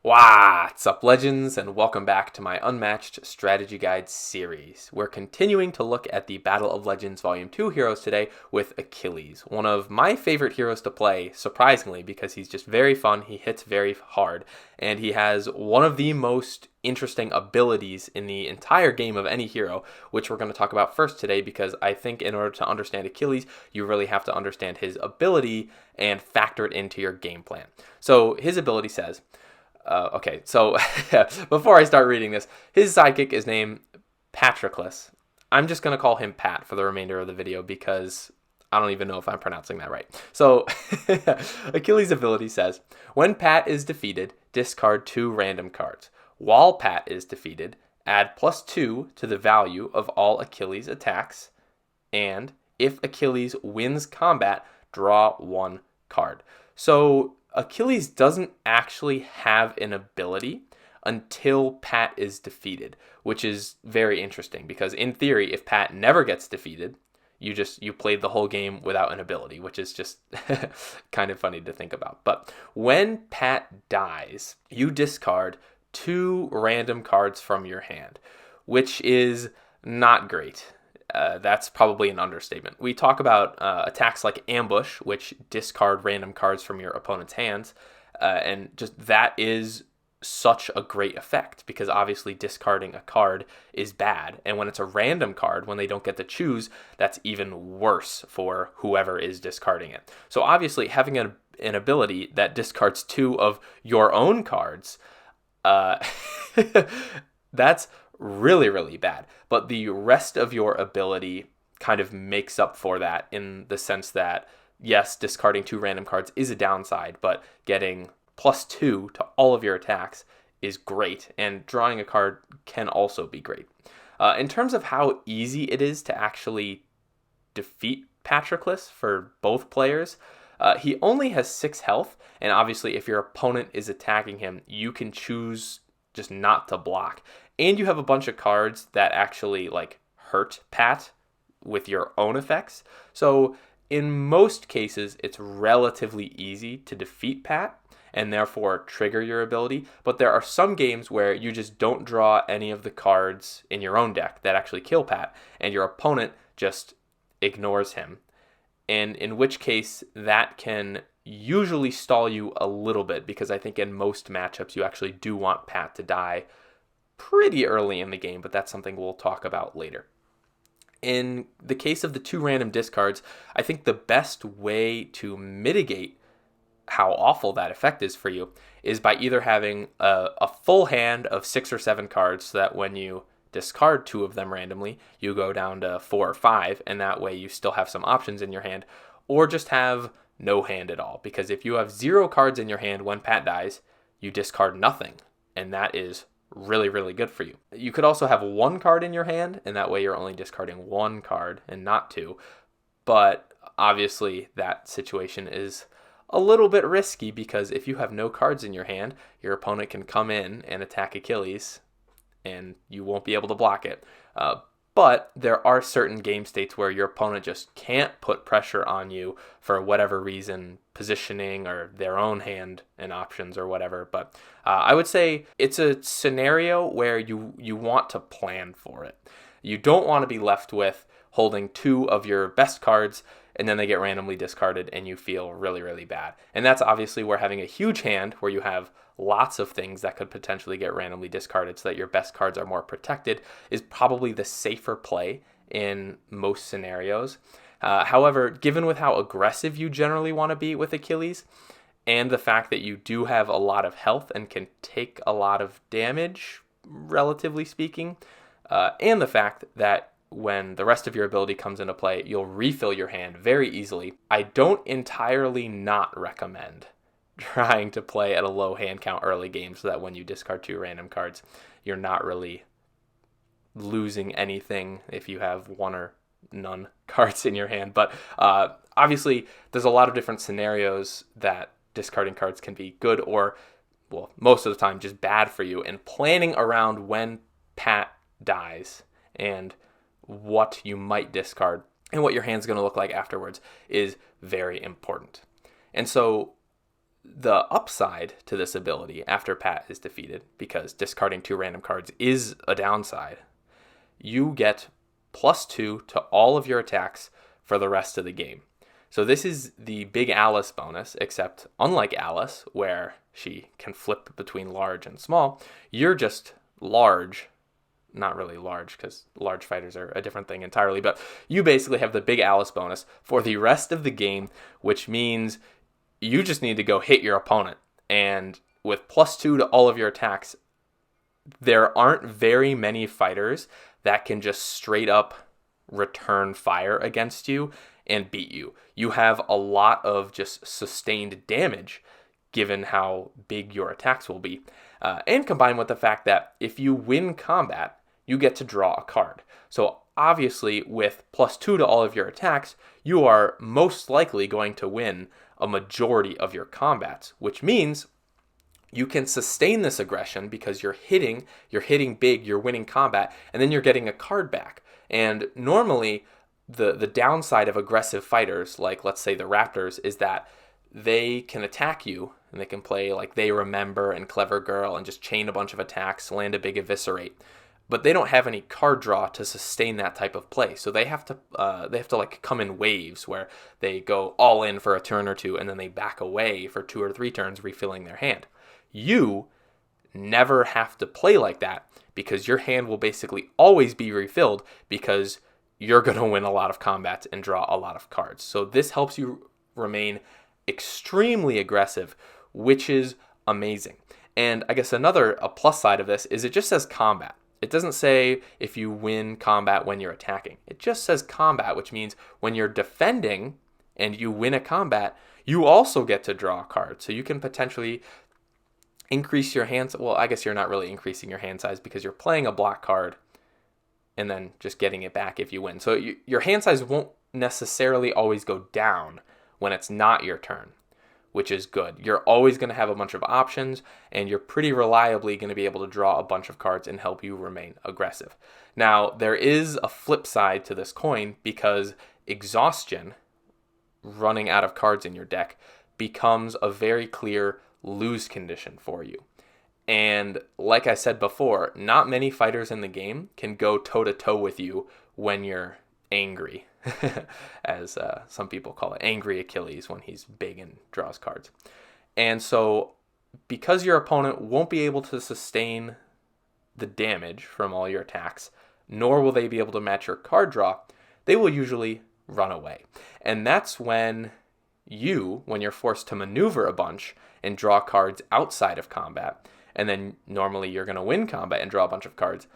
What's up, legends, and welcome back to my Unmatched Strategy Guide series. We're continuing to look at the Battle of Legends Volume 2 heroes today with Achilles, one of my favorite heroes to play, surprisingly, because he's just very fun, he hits very hard, and he has one of the most interesting abilities in the entire game of any hero, which we're going to talk about first today, because I think in order to understand Achilles, you really have to understand his ability and factor it into your game plan. So his ability says, so before I start reading this, his sidekick is named Patroclus. I'm just going to call him Pat for the remainder of the video because I don't even know if I'm pronouncing that right. So Achilles' ability says, when Pat is defeated, discard 2 random cards. While Pat is defeated, add +2 to the value of all Achilles attacks. And if Achilles wins combat, draw 1 card. So Achilles doesn't actually have an ability until Pat is defeated, which is very interesting because in theory, if Pat never gets defeated, you played the whole game without an ability, which is just kind of funny to think about. But when Pat dies, you discard 2 random cards from your hand, which is not great. That's probably an understatement. We talk about attacks like ambush, which discard random cards from your opponent's hands, and just that is such a great effect because obviously discarding a card is bad, and when it's a random card, when they don't get to choose, that's even worse for whoever is discarding it. So obviously having an ability that discards 2 of your own cards, that's really, really bad. But the rest of your ability kind of makes up for that in the sense that, yes, discarding 2 random cards is a downside, but getting +2 to all of your attacks is great, and drawing a card can also be great. In terms of how easy it is to actually defeat Patroclus for both players, he only has 6 health, and obviously if your opponent is attacking him, you can choose just not to block. And you have a bunch of cards that actually hurt Pat with your own effects. So in most cases, it's relatively easy to defeat Pat and therefore trigger your ability. But there are some games where you just don't draw any of the cards in your own deck that actually kill Pat, and your opponent just ignores him. And in which case, that can usually stall you a little bit, because I think in most matchups, you actually do want Pat to die pretty early in the game, but that's something we'll talk about later. In the case of the 2 random discards, I think the best way to mitigate how awful that effect is for you is by either having a full hand of 6 or 7 cards, so that when you discard 2 of them randomly, you go down to 4 or 5, and that way you still have some options in your hand, or just have no hand at all, because if you have 0 cards in your hand when Pat dies, you discard nothing, and that is really, really good for you. You could also have 1 card in your hand, and that way you're only discarding 1 card and not 2. But obviously that situation is a little bit risky, because if you have no cards in your hand, your opponent can come in and attack Achilles, and you won't be able to block it. But there are certain game states where your opponent just can't put pressure on you for whatever reason, positioning or their own hand and options or whatever. But I would say it's a scenario where you want to plan for it. You don't want to be left with holding 2 of your best cards and then they get randomly discarded and you feel really, really bad. And that's obviously where having a huge hand where you have lots of things that could potentially get randomly discarded so that your best cards are more protected is probably the safer play in most scenarios. However, given with how aggressive you generally want to be with Achilles, and the fact that you do have a lot of health and can take a lot of damage, relatively speaking, and the fact that when the rest of your ability comes into play, you'll refill your hand very easily, I don't entirely not recommend trying to play at a low hand count early game, so that when you discard 2 random cards, you're not really losing anything if you have 1 or none cards in your hand. But obviously, there's a lot of different scenarios that discarding cards can be good or, well, most of the time just bad for you. And planning around when Pat dies and what you might discard and what your hand's going to look like afterwards is very important. And so The upside to this ability after Pat is defeated, because discarding 2 random cards is a downside, you get +2 to all of your attacks for the rest of the game. So this is the Big Alice bonus, except unlike Alice, where she can flip between large and small, you're just large. Not really large, because large fighters are a different thing entirely, but you basically have the Big Alice bonus for the rest of the game, which means you just need to go hit your opponent. And with +2 to all of your attacks, there aren't very many fighters that can just straight up return fire against you and beat you. You have a lot of just sustained damage given how big your attacks will be. And combined with the fact that if you win combat, you get to draw a card. So obviously with +2 to all of your attacks, you are most likely going to win a majority of your combats, which means you can sustain this aggression because you're hitting big, you're winning combat, and then you're getting a card back. And normally the downside of aggressive fighters, like let's say the Raptors, is that they can attack you and they can play like They Remember and Clever Girl and just chain a bunch of attacks, land a big eviscerate. But they don't have any card draw to sustain that type of play. So they have to like come in waves where they go all in for a turn or two and then they back away for 2 or 3 turns, refilling their hand. You never have to play like that because your hand will basically always be refilled because you're going to win a lot of combats and draw a lot of cards. So this helps you remain extremely aggressive, which is amazing. And I guess a plus side of this is it just says combat. It doesn't say if you win combat when you're attacking. It just says combat, which means when you're defending and you win a combat, you also get to draw a card. So you can potentially increase your hand. Well, I guess you're not really increasing your hand size because you're playing a block card and then just getting it back if you win. So your hand size won't necessarily always go down when it's not your turn, which is good. You're always going to have a bunch of options, and you're pretty reliably going to be able to draw a bunch of cards and help you remain aggressive. Now, there is a flip side to this coin because exhaustion, running out of cards in your deck, becomes a very clear lose condition for you. And like I said before, not many fighters in the game can go toe-to-toe with you when you're angry, as some people call it, angry Achilles when he's big and draws cards. And so because your opponent won't be able to sustain the damage from all your attacks, nor will they be able to match your card draw, they will usually run away. And that's when you're forced to maneuver a bunch and draw cards outside of combat, and then normally you're going to win combat and draw a bunch of cards.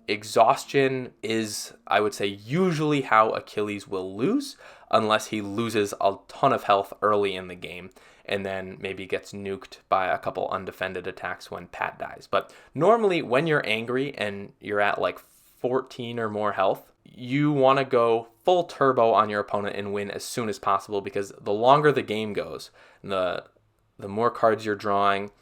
Exhaustion is, I would say, usually how Achilles will lose, unless he loses a ton of health early in the game and then maybe gets nuked by a couple undefended attacks when Pat dies. But normally when you're angry and you're at like 14 or more health, you want to go full turbo on your opponent and win as soon as possible, because the longer the game goes, the more cards you're drawing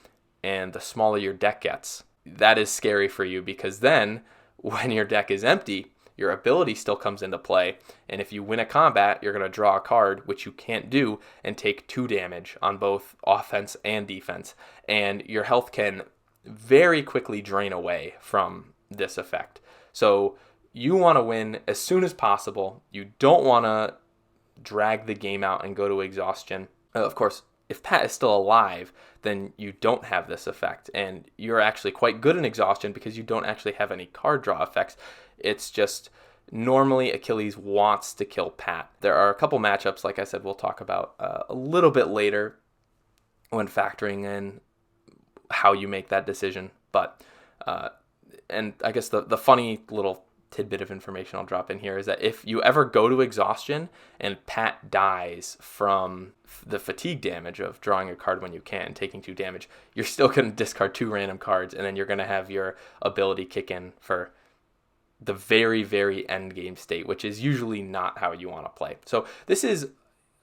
and the smaller your deck gets. That is scary for you, because then when your deck is empty, your ability still comes into play. And if you win a combat, you're going to draw a card, which you can't do, and take 2 damage on both offense and defense. And your health can very quickly drain away from this effect. So you want to win as soon as possible. You don't want to drag the game out and go to exhaustion. Of course, if Pat is still alive, then you don't have this effect, and you're actually quite good in exhaustion because you don't actually have any card draw effects. It's just normally Achilles wants to kill Pat. There are a couple matchups, like I said, we'll talk about a little bit later when factoring in how you make that decision. But and I guess the funny little tidbit of information I'll drop in here is that if you ever go to exhaustion and Pat dies from the fatigue damage of drawing a card when you can't and taking 2 damage, you're still going to discard 2 random cards, and then you're going to have your ability kick in for the very, very end game state, which is usually not how you want to play. So this is,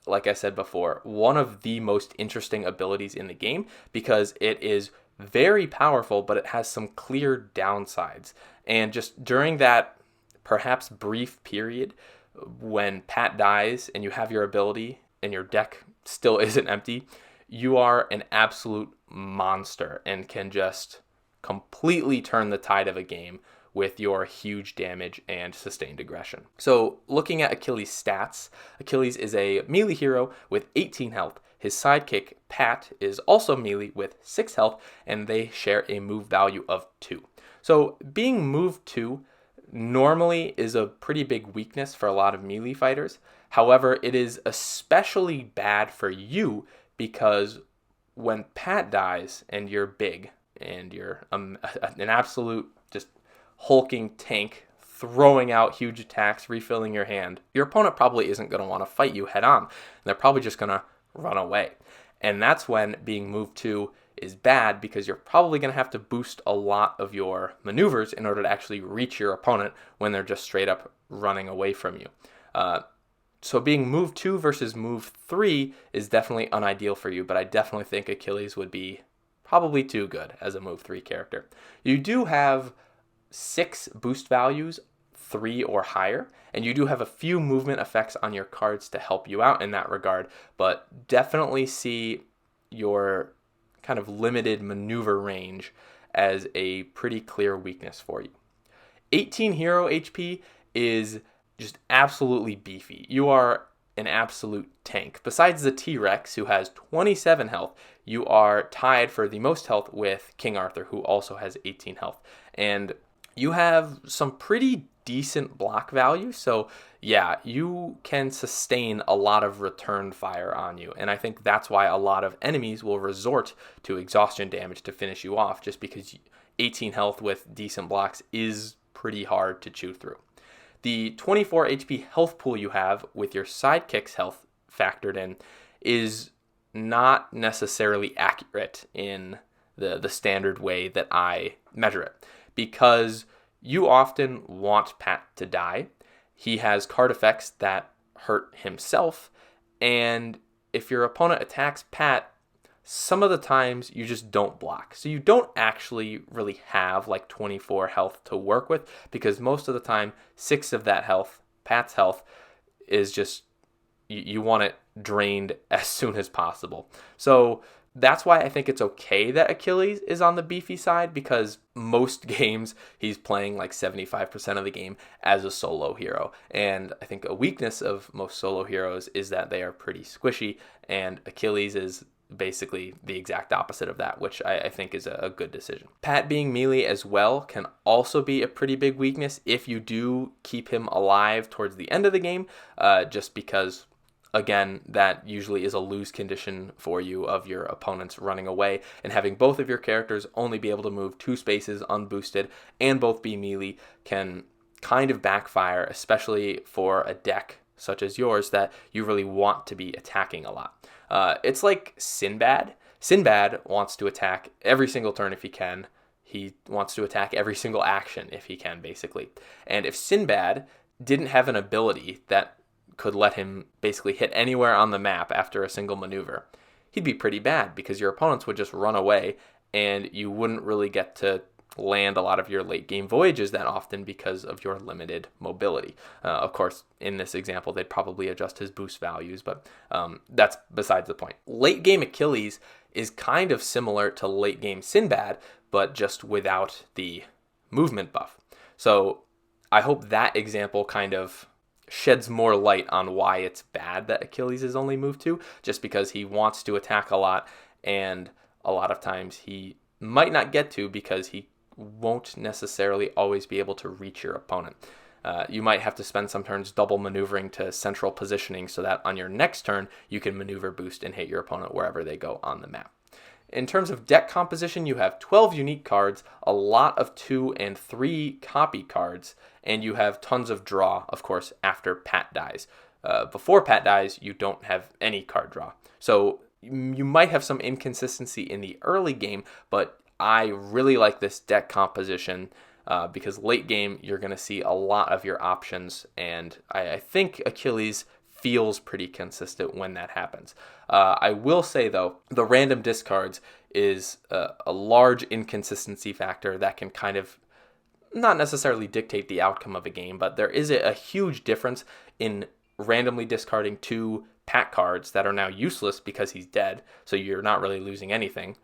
like I said before, one of the most interesting abilities in the game because it is very powerful, but it has some clear downsides. And just during that perhaps brief period when Pat dies and you have your ability and your deck still isn't empty, you are an absolute monster and can just completely turn the tide of a game with your huge damage and sustained aggression. So looking at Achilles' stats, Achilles is a melee hero with 18 health. His sidekick, Pat, is also melee with 6 health, and they share a move value of 2. So being move 2 normally is a pretty big weakness for a lot of melee fighters. However, it is especially bad for you because when Pat dies and you're big and you're an absolute just hulking tank throwing out huge attacks, refilling your hand, your opponent probably isn't going to want to fight you head on. They're probably just going to run away. And that's when being moved to is bad, because you're probably going to have to boost a lot of your maneuvers in order to actually reach your opponent when they're just straight up running away from you. So being move 2 versus move 3 is definitely unideal for you, but I definitely think Achilles would be probably too good as a move 3 character. You do have 6 boost values, 3 or higher, and you do have a few movement effects on your cards to help you out in that regard, but definitely see your kind of limited maneuver range as a pretty clear weakness for you. 18 hero HP is just absolutely beefy. You are an absolute tank. Besides the T-Rex, who has 27 health, you are tied for the most health with King Arthur, who also has 18 health. And you have some pretty decent block value, so yeah, you can sustain a lot of return fire on you, and I think that's why a lot of enemies will resort to exhaustion damage to finish you off, just because 18 health with decent blocks is pretty hard to chew through. The 24 HP health pool you have with your sidekick's health factored in is not necessarily accurate in the standard way that I measure it, because you often want Pat to die. He has card effects that hurt himself, and if your opponent attacks Pat, some of the times you just don't block. So you don't actually really have like 24 health to work with, because most of the time 6 of that health, Pat's health, is just, you want it drained as soon as possible. So that's why I think it's okay that Achilles is on the beefy side, because most games he's playing like 75% of the game as a solo hero. And I think a weakness of most solo heroes is that they are pretty squishy, and Achilles is basically the exact opposite of that, which I think is a good decision. Pat being melee as well can also be a pretty big weakness if you do keep him alive towards the end of the game, just because, again, that usually is a lose condition for you of your opponents running away, and having both of your characters only be able to move 2 spaces unboosted and both be melee can kind of backfire, especially for a deck such as yours that you really want to be attacking a lot. It's like Sinbad. Sinbad wants to attack every single turn if he can. He wants to attack every single action if he can, basically. And if Sinbad didn't have an ability that could let him basically hit anywhere on the map after a single maneuver, he'd be pretty bad, because your opponents would just run away and you wouldn't really get to land a lot of your late game voyages that often because of your limited mobility. Of course, in this example, they'd probably adjust his boost values, but that's besides the point. Late game Achilles is kind of similar to late game Sinbad, but just without the movement buff. So I hope that example kind of sheds more light on why it's bad that Achilles is only moved to, just because he wants to attack a lot, and a lot of times he might not get to because he won't necessarily always be able to reach your opponent. You might have to spend some turns double maneuvering to central positioning so that on your next turn you can maneuver boost and hit your opponent wherever they go on the map. In terms of deck composition, you have 12 unique cards, a lot of 2 and 3 copy cards, and you have tons of draw, of course, after Pat dies. Before Pat dies, you don't have any card draw. So you might have some inconsistency in the early game, but I really like this deck composition because late game you're going to see a lot of your options, and I think Achilles feels pretty consistent when that happens. I will say, though, the random discards is a large inconsistency factor that can kind of not necessarily dictate the outcome of a game, but there is a huge difference in randomly discarding 2 Pat cards that are now useless because he's dead, so you're not really losing anything,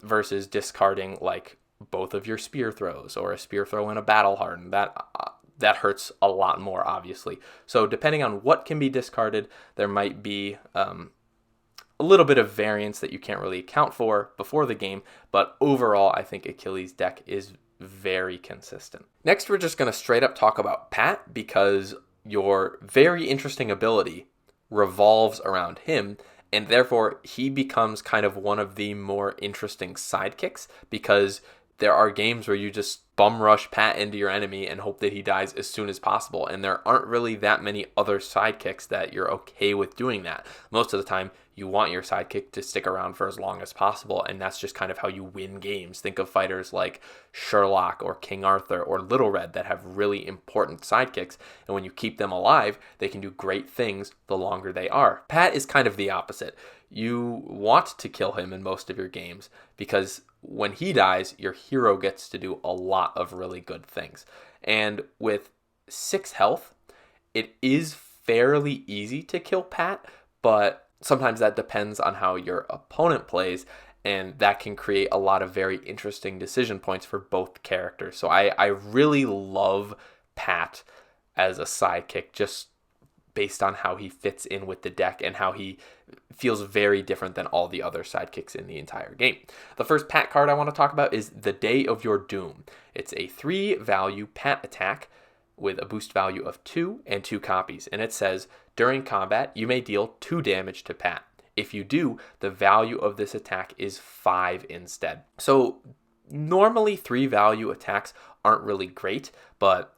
versus discarding like both of your spear throws or a spear throw and a battle hardened. That hurts a lot more, obviously. So depending on what can be discarded, there might be a little bit of variance that you can't really account for before the game, but overall, I think Achilles' deck is very consistent. Next, we're just going to straight up talk about Pat, because your very interesting ability revolves around him, and therefore he becomes kind of one of the more interesting sidekicks, because there are games where you just bum rush Pat into your enemy and hope that he dies as soon as possible, and there aren't really that many other sidekicks that you're okay with doing that. Most of the time, you want your sidekick to stick around for as long as possible, and that's just kind of how you win games. Think of fighters like Sherlock or King Arthur or Little Red that have really important sidekicks, and when you keep them alive, they can do great things the longer they are. Pat is kind of the opposite. You want to kill him in most of your games, because when he dies, your hero gets to do a lot of really good things. And with 6 health, it is fairly easy to kill Pat, but sometimes that depends on how your opponent plays, and that can create a lot of very interesting decision points for both characters. So I really love Pat as a sidekick, just based on how he fits in with the deck and how he feels very different than all the other sidekicks in the entire game. The first Pat card I want to talk about is the Day of Your Doom. It's a 3-value Pat attack with a boost value of 2 and 2 copies, and it says, during combat, you may deal 2 damage to Pat. If you do, the value of this attack is 5 instead. So normally 3-value attacks aren't really great, but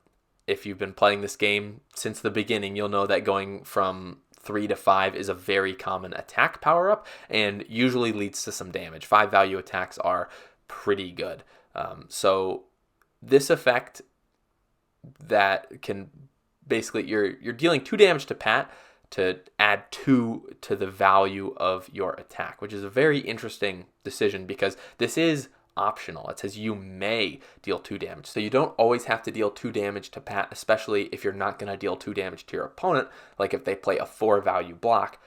if you've been playing this game since the beginning, you'll know that going from 3 to 5 is a very common attack power-up and usually leads to some damage. 5-value attacks are pretty good. So this effect that can basically, you're dealing 2 damage to Pat to add 2 to the value of your attack, which is a very interesting decision because this is optional. It says you may deal 2 damage. So you don't always have to deal 2 damage to Pat, especially if you're not going to deal 2 damage to your opponent. Like if they play a 4-value block,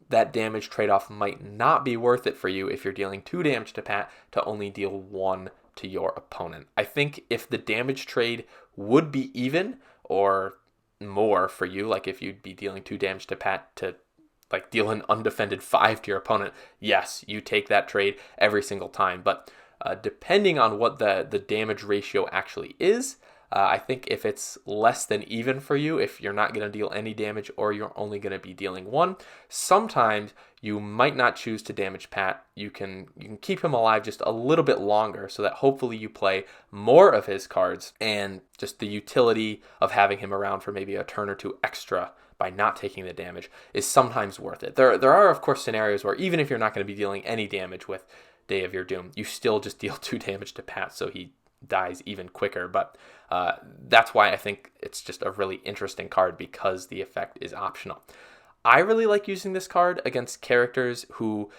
that damage trade-off might not be worth it for you if you're dealing 2 damage to Pat to only deal 1 to your opponent. I think if the damage trade would be even or more for you, like if you'd be dealing 2 damage to Pat to like deal an undefended 5 to your opponent, yes, you take that trade every single time. But depending on what the damage ratio actually is, I think if it's less than even for you, if you're not going to deal any damage or you're only going to be dealing 1, sometimes you might not choose to damage Pat. You can keep him alive just a little bit longer so that hopefully you play more of his cards, and just the utility of having him around for maybe a turn or 2 extra by not taking the damage is sometimes worth it. There are, of course, scenarios where even if you're not going to be dealing any damage with Day of Your Doom, you still just deal 2 damage to Pat so he dies even quicker. But that's why I think it's just a really interesting card, because the effect is optional. I really like using this card against characters who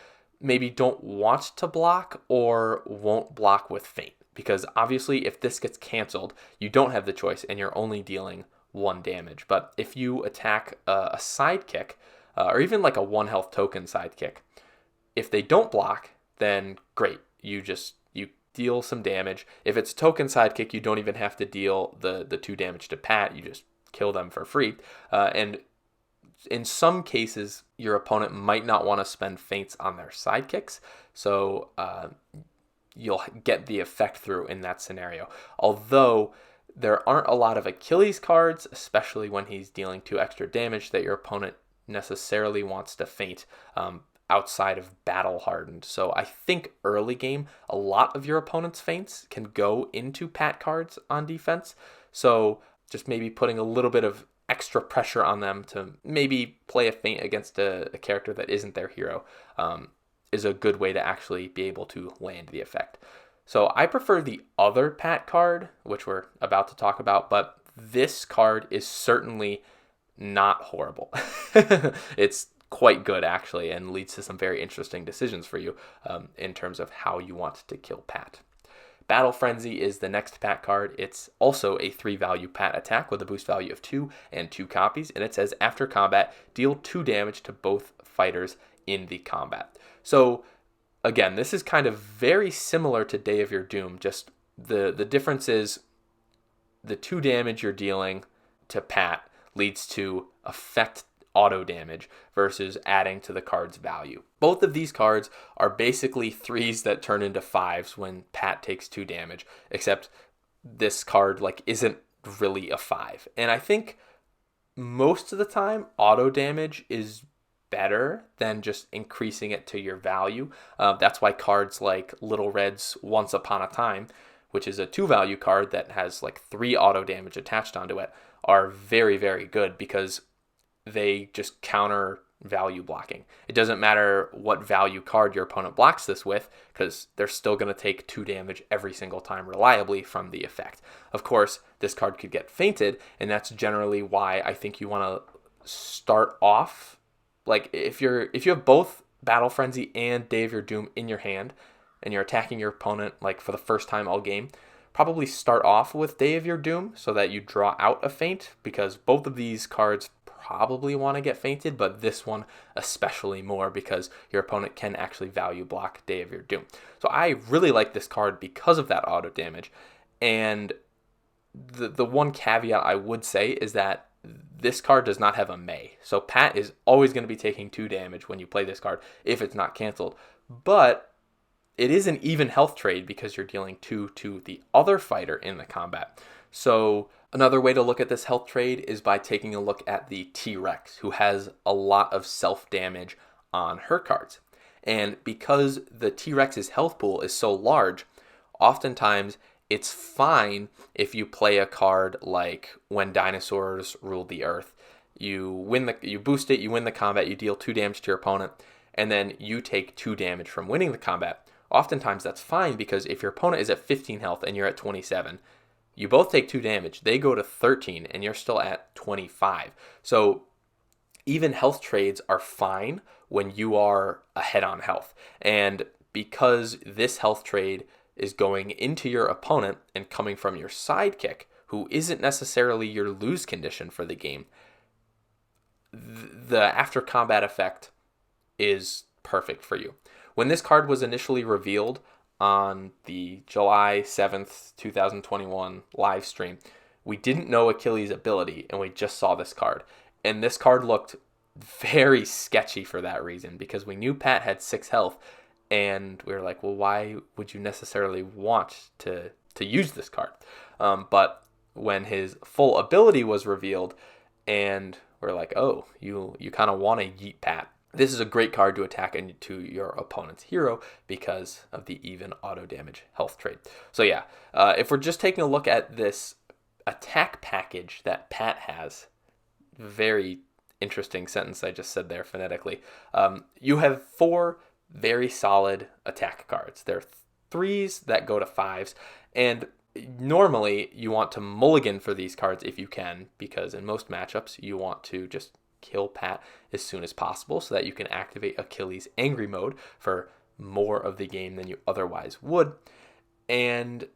maybe don't want to block or won't block with feint, because obviously if this gets canceled, you don't have the choice and you're only dealing 1 damage. But if you attack a sidekick, or even like a 1 health token sidekick, if they don't block, then great, you deal some damage. If it's a token sidekick, you don't even have to deal the 2 damage to Pat, you just kill them for free. And in some cases, your opponent might not want to spend feints on their sidekicks, so you'll get the effect through in that scenario. Although there aren't a lot of Achilles cards, especially when he's dealing 2 extra damage, that your opponent necessarily wants to feint outside of battle hardened. So I think early game, a lot of your opponent's feints can go into Pat cards on defense. So just maybe putting a little bit of extra pressure on them to maybe play a feint against a character that isn't their hero is a good way to actually be able to land the effect. So I prefer the other Pat card, which we're about to talk about, but this card is certainly not horrible. It's quite good, actually, and leads to some very interesting decisions for you in terms of how you want to kill Pat. Battle Frenzy is the next Pat card. It's also a 3-value Pat attack with a boost value of 2 and 2 copies. And it says, after combat, deal 2 damage to both fighters in the combat. So again, this is kind of very similar to Day of Your Doom. Just the difference is the 2 damage you're dealing to Pat leads to effect auto damage versus adding to the card's value. Both of these cards are basically 3s that turn into 5s when Pat takes 2 damage, except this card isn't really a 5. And I think most of the time auto damage is better than just increasing it to your value. That's why cards like Little Red's Once Upon a Time, which is a 2-value card that has 3 auto damage attached onto it, are very, very good because they just counter value blocking. It doesn't matter what value card your opponent blocks this with, because they're still going to take 2 damage every single time reliably from the effect. Of course, this card could get fainted, and that's generally why I think you want to start off, if you have both Battle Frenzy and Day of Your Doom in your hand, and you're attacking your opponent for the first time all game, probably start off with Day of Your Doom so that you draw out a feint, because both of these cards probably want to get fainted, but this one especially more because your opponent can actually value block Day of Your Doom. So I really like this card because of that auto damage. And the one caveat I would say is that this card does not have a May. So Pat is always going to be taking 2 damage when you play this card if it's not canceled. But it is an even health trade because you're dealing 2 to the other fighter in the combat. So another way to look at this health trade is by taking a look at the T-Rex, who has a lot of self-damage on her cards. And because the T-Rex's health pool is so large, oftentimes it's fine if you play a card like When Dinosaurs Ruled the Earth. You boost it, you win the combat, you deal 2 damage to your opponent, and then you take 2 damage from winning the combat. Oftentimes that's fine because if your opponent is at 15 health and you're at 27, you both take 2 damage. They go to 13 and you're still at 25. So even health trades are fine when you are ahead on health. And because this health trade is going into your opponent and coming from your sidekick, who isn't necessarily your lose condition for the game, the after combat effect is perfect for you. When this card was initially revealed on the July 7th, 2021 live stream, we didn't know Achilles' ability, and we just saw this card. And this card looked very sketchy for that reason, because we knew Pat had 6 health, and we were like, well, why would you necessarily want to use this card? But when his full ability was revealed, and we're like, oh, you kind of want to yeet Pat. This is a great card to attack into your opponent's hero because of the even auto damage health trade. So yeah, if we're just taking a look at this attack package that Pat has, very interesting sentence I just said there phonetically. You have 4 very solid attack cards. They're 3s that go to 5s, and normally you want to mulligan for these cards if you can, because in most matchups you want to just kill Pat as soon as possible so that you can activate Achilles' angry mode for more of the game than you otherwise would. And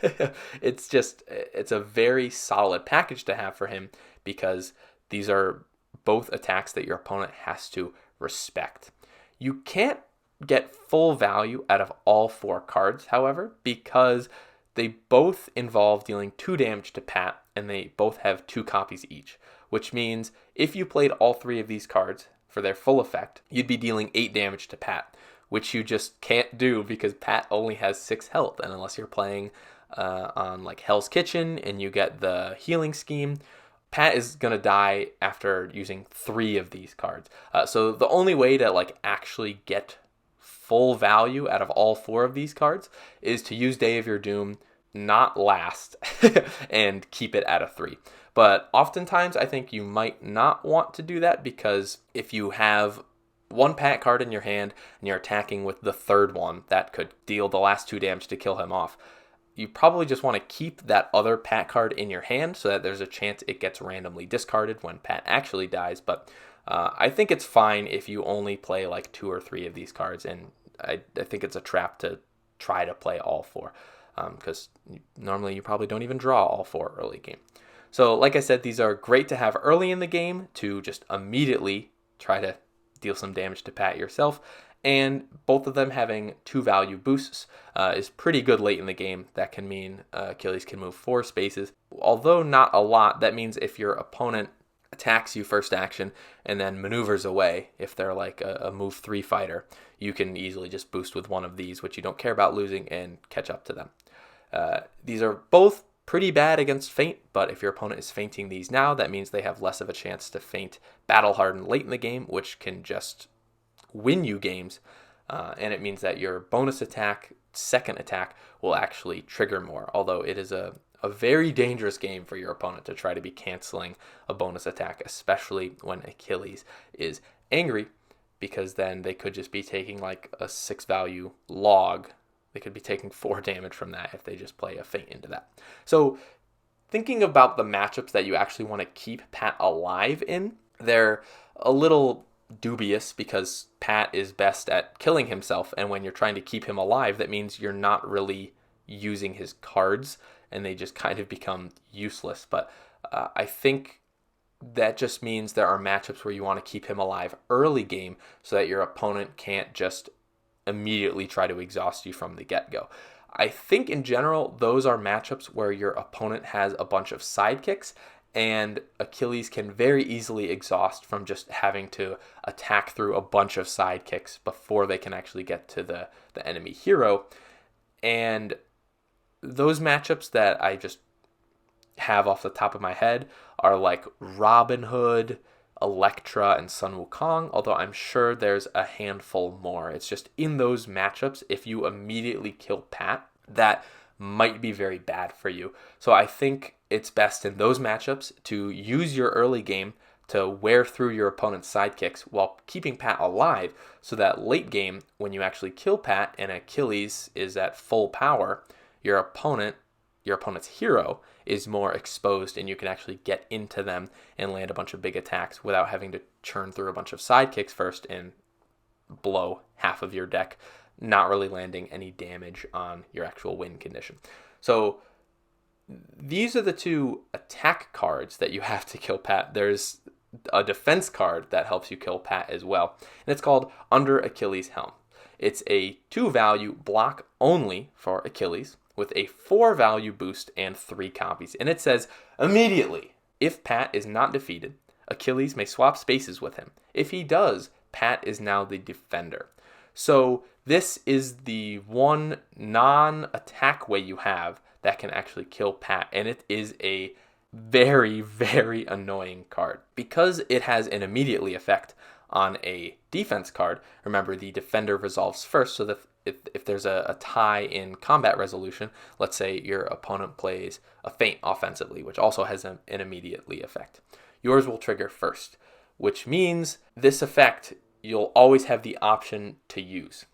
it's a very solid package to have for him because these are both attacks that your opponent has to respect. You can't get full value out of all 4 cards, however, because they both involve dealing 2 damage to Pat, and they both have 2 copies each, which means if you played all 3 of these cards for their full effect, you'd be dealing 8 damage to Pat, which you just can't do because Pat only has 6 health, and unless you're playing on Hell's Kitchen and you get the healing scheme, Pat is going to die after using 3 of these cards. So the only way to actually get full value out of all 4 of these cards is to use Day of Your Doom, not last, and keep it at a 3. But oftentimes I think you might not want to do that, because if you have 1 Pat card in your hand and you're attacking with the 3rd one that could deal the last 2 damage to kill him off, you probably just want to keep that other Pat card in your hand so that there's a chance it gets randomly discarded when Pat actually dies. But I think it's fine if you only play 2 or 3 of these cards, and I think it's a trap to try to play all 4, because normally you probably don't even draw all 4 early game. So like I said, these are great to have early in the game to just immediately try to deal some damage to Pat yourself, and both of them having 2 value boosts is pretty good late in the game. That can mean Achilles can move 4 spaces. Although not a lot, that means if your opponent attacks you first action and then maneuvers away, if they're like a move 3 fighter, you can easily just boost with one of these, which you don't care about losing, and catch up to them. These are both pretty bad against feint, but if your opponent is feinting these now, that means they have less of a chance to feint Battle Hardened late in the game, which can just win you games, and it means that your bonus attack, second attack, will actually trigger more, although it is a very dangerous game for your opponent to try to be canceling a bonus attack, especially when Achilles is angry, because then they could just be taking like a 6 value log. They could be taking 4 damage from that if they just play a feint into that. So thinking about the matchups that you actually want to keep Pat alive in, they're a little dubious because Pat is best at killing himself, and when you're trying to keep him alive, that means you're not really using his cards, and they just kind of become useless. But I think that just means there are matchups where you want to keep him alive early game so that your opponent can't just immediately try to exhaust you from the get-go. I think in general, those are matchups where your opponent has a bunch of sidekicks, and Achilles can very easily exhaust from just having to attack through a bunch of sidekicks before they can actually get to the enemy hero. And those matchups that I just have off the top of my head are like Robin Hood, Electra, and Sun Wukong, although I'm sure there's a handful more. It's just in those matchups, if you immediately kill Pat, that might be very bad for you. So I think it's best in those matchups to use your early game to wear through your opponent's sidekicks while keeping Pat alive, so that late game, when you actually kill Pat and Achilles is at full power, your opponent's hero is more exposed, and you can actually get into them and land a bunch of big attacks without having to churn through a bunch of sidekicks first and blow half of your deck, not really landing any damage on your actual win condition. So these are the 2 attack cards that you have to kill Pat. There's a defense card that helps you kill Pat as well, and it's called Under Achilles Helm. It's a 2 value block only for Achilles, with a 4 value boost and 3 copies. And it says, immediately, if Pat is not defeated, Achilles may swap spaces with him. If he does, Pat is now the defender. So this is the one non-attack way you have that can actually kill Pat, and it is a very, very annoying card. Because it has an immediately effect on a defense card, remember the defender resolves first, so that if there's a tie in combat resolution, let's say your opponent plays a feint offensively, which also has an immediately effect, yours will trigger first, which means this effect you'll always have the option to use.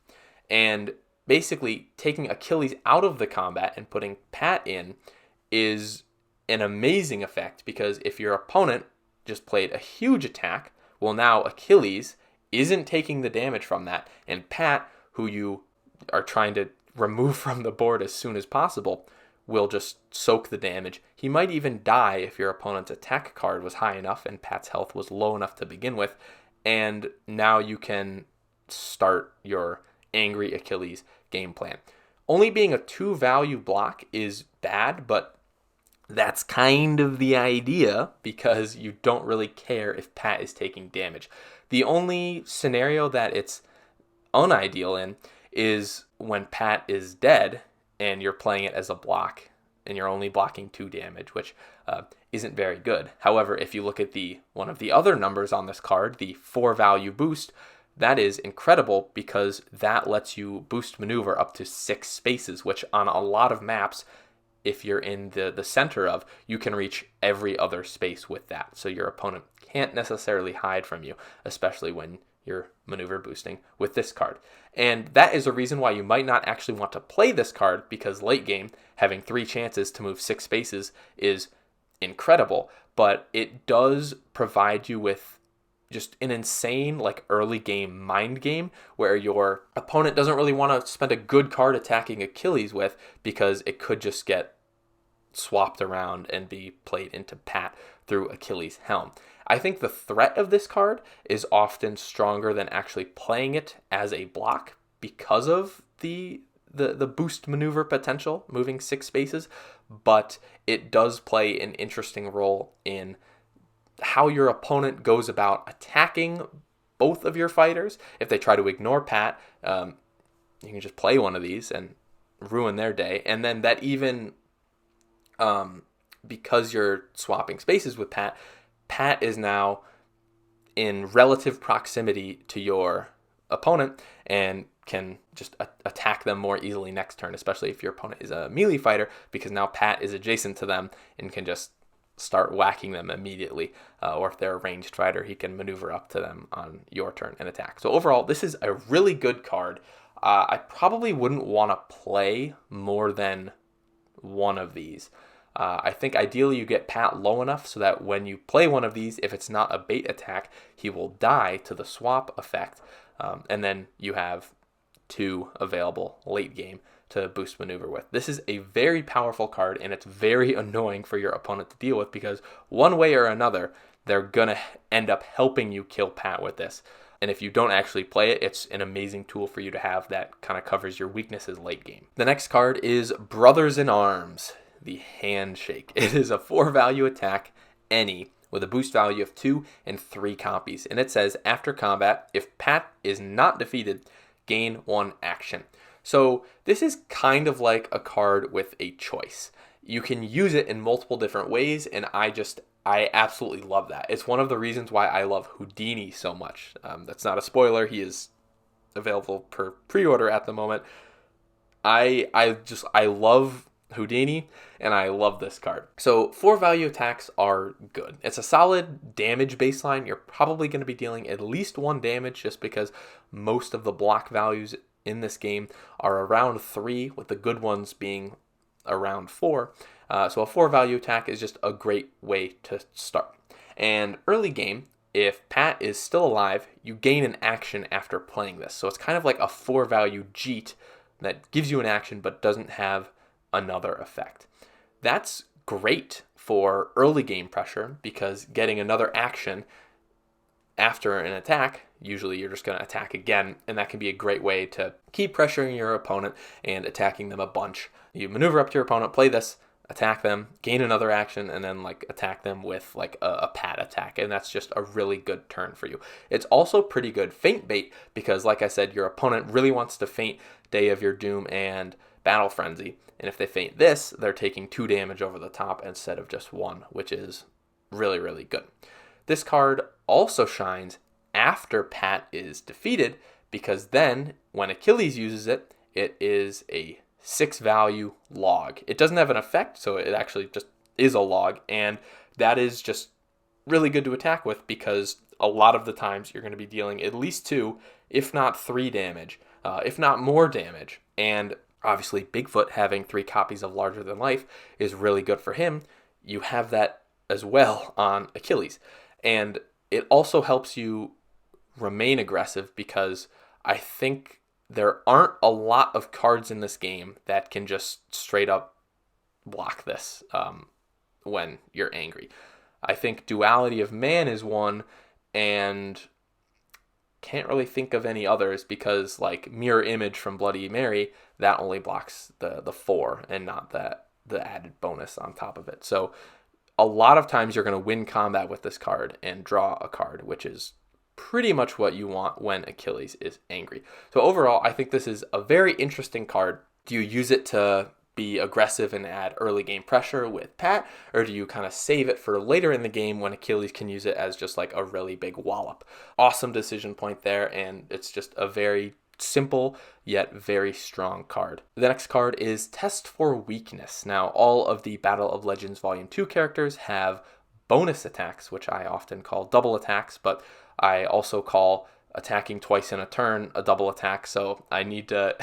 And basically, taking Achilles out of the combat and putting Pat in is an amazing effect, because if your opponent just played a huge attack, well, now Achilles isn't taking the damage from that, and Pat, who you are trying to remove from the board as soon as possible, will just soak the damage. He might even die if your opponent's attack card was high enough and Pat's health was low enough to begin with, and now you can start your angry Achilles game plan. Only being a 2 value block is bad, but that's kind of the idea, because you don't really care if Pat is taking damage. The only scenario that it's unideal in is when Pat is dead and you're playing it as a block and you're only blocking 2 damage, which isn't very good. However, if you look at one of the other numbers on this card, the 4 value boost, that is incredible, because that lets you boost maneuver up to 6 spaces, which on a lot of maps, if you're in the center of, you can reach every other space with that. So your opponent can't necessarily hide from you, especially when you're maneuver boosting with this card. And that is a reason why you might not actually want to play this card, because late game, having 3 chances to move 6 spaces is incredible, but it does provide you with just an insane like early game mind game where your opponent doesn't really want to spend a good card attacking Achilles with, because it could just get swapped around and be played into Pat through Achilles Helm. I think the threat of this card is often stronger than actually playing it as a block because of the boost maneuver potential, moving 6 spaces, but it does play an interesting role in how your opponent goes about attacking both of your fighters. If they try to ignore Pat, you can just play one of these and ruin their day. And then that even, because you're swapping spaces with Pat, Pat is now in relative proximity to your opponent and can just attack them more easily next turn, especially if your opponent is a melee fighter, because now Pat is adjacent to them and can just start whacking them immediately. Or if they're a ranged fighter, he can maneuver up to them on your turn and attack. So overall, this is a really good card. I probably wouldn't want to play more than one of these. I think ideally you get Pat low enough so that when you play one of these, if it's not a bait attack, he will die to the swap effect. And then you have 2 available late game to boost maneuver with. This is a very powerful card, and it's very annoying for your opponent to deal with, because one way or another, they're going to end up helping you kill Pat with this. And if you don't actually play it, it's an amazing tool for you to have that kind of covers your weaknesses late game. The next card is Brothers in Arms, the Handshake. It is a 4 value attack, any, with a boost value of 2 and 3 copies. And it says, after combat, if Pat is not defeated, gain 1 action. So this is kind of like a card with a choice. You can use it in multiple different ways, and I absolutely love that. It's one of the reasons why I love Houdini so much. That's not a spoiler. He is available per pre-order at the moment. I love Houdini, and I love this card. So 4 value attacks are good. It's a solid damage baseline. You're probably going to be dealing at least 1 damage, just because most of the block values in this game are around 3, with the good ones being around 4. So a 4 value attack is just a great way to start. And early game, if Pat is still alive, you gain an action after playing this. So it's kind of like a 4 value Jeet that gives you an action but doesn't have another effect. That's great for early game pressure, because getting another action after an attack, usually you're just going to attack again, and that can be a great way to keep pressuring your opponent and attacking them a bunch. You maneuver up to your opponent, play this, attack them, gain another action, and then like attack them with like a Pat attack, and that's just a really good turn for you. It's also pretty good feint bait, because like I said, your opponent really wants to feint Day of Your Doom and Battle Frenzy, and if they feint this, they're taking 2 damage over the top instead of just 1, which is really, really good. This card also shines after Pat is defeated, because then when Achilles uses it, it is a 6 value log. It doesn't have an effect, so it actually just is a log, and that is just really good to attack with, because a lot of the times you're going to be dealing at least 2, if not 3 damage, if not more damage. And obviously Bigfoot having 3 copies of Larger Than Life is really good for him. You have that as well on Achilles. And it also helps you remain aggressive, because I think there aren't a lot of cards in this game that can just straight up block this when you're angry. I think Duality of Man is one, and can't really think of any others, because like Mirror Image from Bloody Mary, that only blocks the 4 and not the added bonus on top of it. So a lot of times you're going to win combat with this card and draw a card, which is pretty much what you want when Achilles is angry. So overall, I think this is a very interesting card. Do you use it to be aggressive and add early game pressure with Pat, or do you kind of save it for later in the game when Achilles can use it as just like a really big wallop? Awesome decision point there, and it's just a very simple yet very strong card. The next card is Test for Weakness. Now, all of the Battle of Legends Volume 2 characters have bonus attacks, which I often call double attacks, but I also call attacking twice in a turn a double attack, so I need to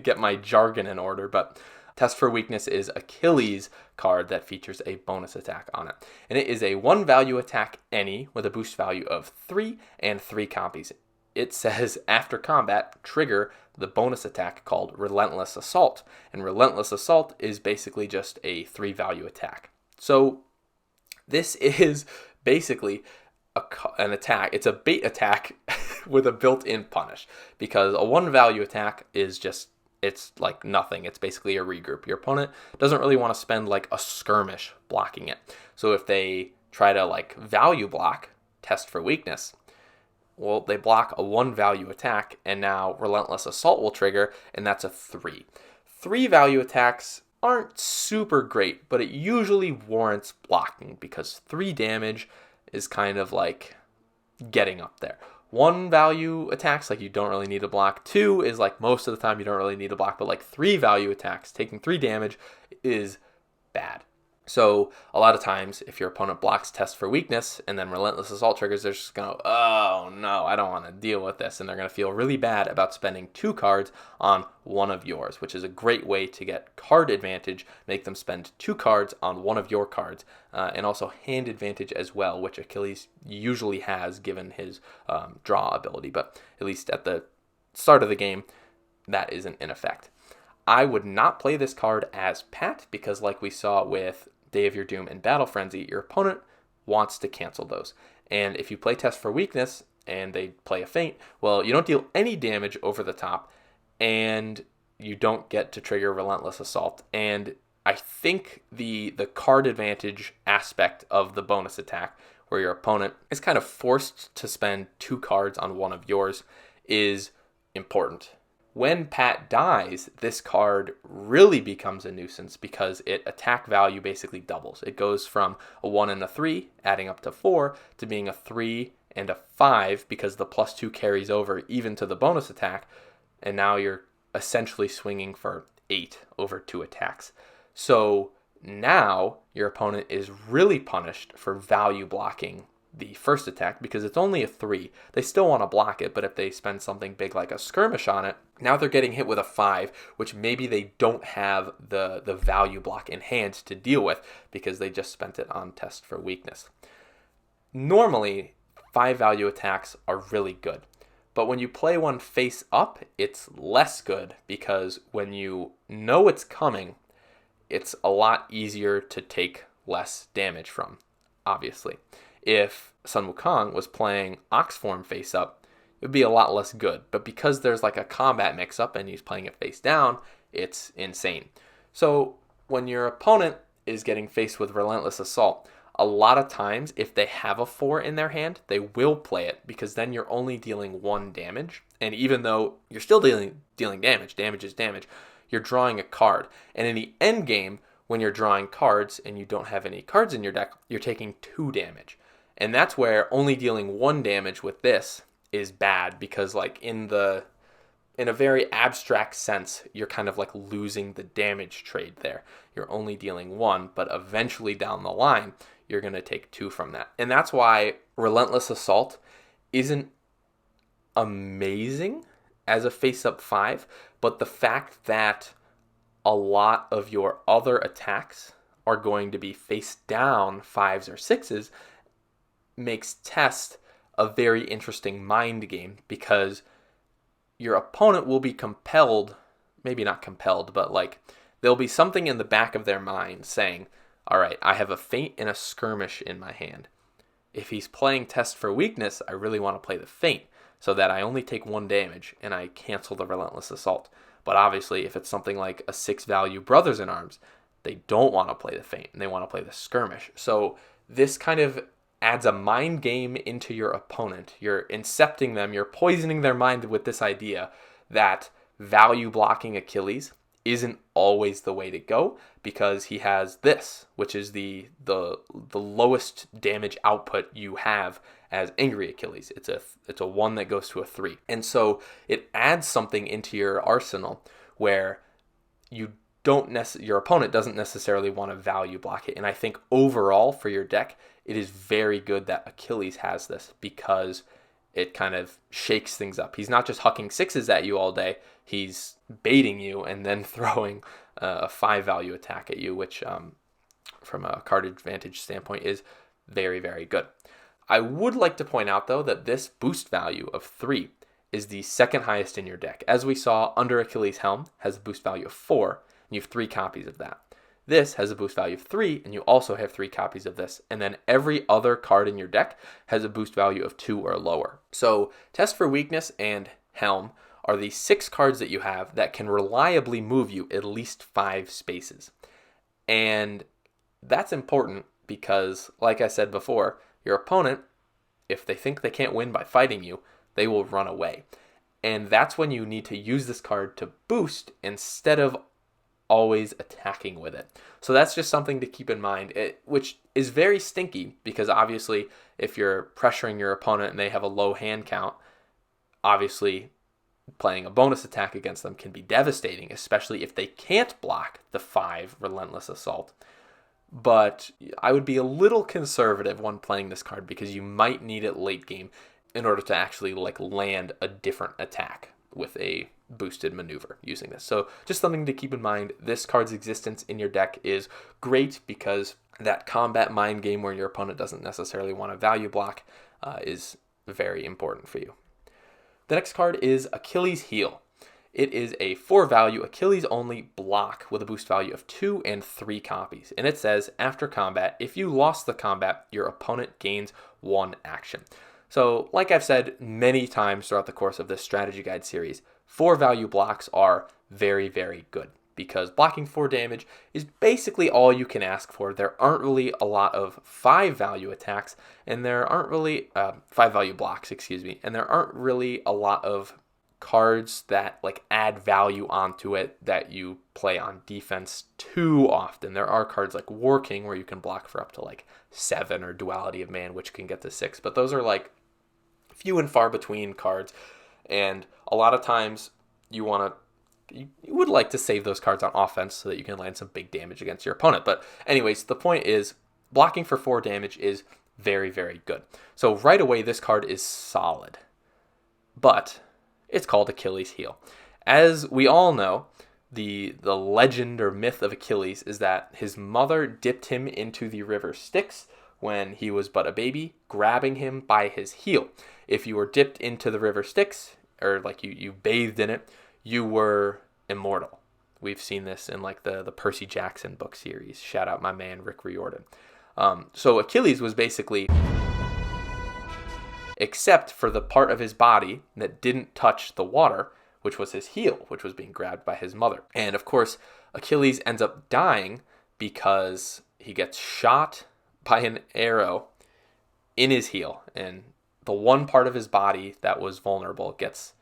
get my jargon in order. But Test for Weakness is Achilles card that features a bonus attack on it. And it is a 1 value attack any with a boost value of 3 and 3 compies. It says after combat, trigger the bonus attack called Relentless Assault. And Relentless Assault is basically just a 3 value attack. So this is basically an attack. It's a bait attack with a built-in punish, because a 1 value attack is just, it's like nothing. It's basically a regroup. Your opponent doesn't really want to spend like a skirmish blocking it. So if they try to like value block, Test for Weakness, well, they block a 1 value attack, and now Relentless Assault will trigger, and that's a 3. 3 value attacks aren't super great, but it usually warrants blocking because 3 damage is kind of like getting up there. 1 value attacks, like you don't really need to block. 2 is like most of the time you don't really need to block, but like 3 value attacks, taking 3 damage is bad. So a lot of times if your opponent blocks Test for Weakness and then Relentless Assault triggers, they're just going to, oh no, I don't want to deal with this. And they're going to feel really bad about spending 2 cards on one of yours, which is a great way to get card advantage, make them spend 2 cards on one of your cards, and also hand advantage as well, which Achilles usually has given his draw ability. But at least at the start of the game, that isn't in effect. I would not play this card as Pat because like we saw with Day of Your Doom and Battle Frenzy, your opponent wants to cancel those. And if you play Test for Weakness and they play a feint, well, you don't deal any damage over the top and you don't get to trigger Relentless Assault. And I think the card advantage aspect of the bonus attack, where your opponent is kind of forced to spend 2 cards on one of yours, is important. When Pat dies, this card really becomes a nuisance because its attack value basically doubles. It goes from a 1 and a 3, adding up to 4, to being a 3 and a 5 because the +2 carries over even to the bonus attack, and now you're essentially swinging for 8 over 2 attacks. So now your opponent is really punished for value blocking the first attack because it's only a 3. They still want to block it, but if they spend something big like a skirmish on it, now they're getting hit with a 5, which maybe they don't have the value block in hand to deal with because they just spent it on Test for Weakness. Normally, 5 value attacks are really good, but when you play one face up, it's less good because when you know it's coming, it's a lot easier to take less damage from, obviously. If Sun Wukong was playing Ox Form face up, it would be a lot less good. But because there's like a combat mix-up and he's playing it face down, it's insane. So when your opponent is getting faced with Relentless Assault, a lot of times if they have a 4 in their hand, they will play it because then you're only dealing 1 damage. And even though you're still dealing damage is damage, you're drawing a card. And in the end game, when you're drawing cards and you don't have any cards in your deck, you're taking 2 damage. And that's where only dealing 1 damage with this is bad because like in a very abstract sense, you're kind of like losing the damage trade there. You're only dealing 1, but eventually down the line, you're going to take 2 from that. And that's why Relentless Assault isn't amazing as a face-up 5, but the fact that a lot of your other attacks are going to be face-down 5s or 6s makes Test a very interesting mind game because your opponent will be compelled, maybe not compelled, but like there'll be something in the back of their mind saying, all right, I have a feint and a skirmish in my hand. If he's playing Test for Weakness, I really want to play the feint so that I only take 1 damage and I cancel the Relentless Assault. But obviously, if it's something like a 6 value Brothers in Arms, they don't want to play the feint and they want to play the skirmish. So this kind of adds a mind game into your opponent. You're incepting them, you're poisoning their mind with this idea that value blocking Achilles isn't always the way to go because he has this, which is the lowest damage output you have as Angry Achilles. It's a 1 that goes to a 3. And so it adds something into your arsenal where your opponent doesn't necessarily want to value block it. And I think overall for your deck, it is very good that Achilles has this because it kind of shakes things up. He's not just hucking 6s at you all day. He's baiting you and then throwing a 5 value attack at you, which from a card advantage standpoint is very, very good. I would like to point out, though, that this boost value of 3 is the second highest in your deck. As we saw, Under Achilles Helm has a boost value of 4, and you have 3 copies of that. This has a boost value of 3, and you also have 3 copies of this. And then every other card in your deck has a boost value of 2 or lower. So Test for Weakness and Helm are the 6 cards that you have that can reliably move you at least 5 spaces. And that's important because, like I said before, your opponent, if they think they can't win by fighting you, they will run away. And that's when you need to use this card to boost instead of always attacking with it. So that's just something to keep in mind, which is very stinky because obviously if you're pressuring your opponent and they have a low hand count, obviously playing a bonus attack against them can be devastating, especially if they can't block the 5 Relentless Assault. But I would be a little conservative when playing this card because you might need it late game in order to actually land a different attack with a boosted maneuver using this. So just something to keep in mind. This card's existence in your deck is great because that combat mind game where your opponent doesn't necessarily want to value block is very important for you. The next card is Achilles Heel. It is a 4 value Achilles only block with a boost value of 2 and 3 copies. And it says, after combat, if you lost the combat, your opponent gains 1 action. So, like I've said many times throughout the course of this strategy guide series, 4 value blocks are very, very good because blocking 4 damage is basically all you can ask for. There aren't really a lot of 5 value attacks, and there aren't really 5 value blocks, and there aren't really a lot of cards that add value onto it that you play on defense too often. There are cards like War King where you can block for up to 7, or Duality of Man, which can get to 6, but those are few and far between cards, and a lot of times you would like to save those cards on offense so that you can land some big damage against your opponent. But anyways, the point is blocking for 4 damage is very, very good. So right away this card is solid, but it's called Achilles Heel. As we all know, the legend or myth of Achilles is that his mother dipped him into the river Styx when he was but a baby, grabbing him by his heel. If you were dipped into the river Styx, or you bathed in it, you were immortal. We've seen this in the Percy Jackson book series. Shout out my man Rick Riordan. So Achilles was basically, except for the part of his body that didn't touch the water, which was his heel, which was being grabbed by his mother. And of course, Achilles ends up dying because he gets shot by an arrow in his heel, and the one part of his body that was vulnerable gets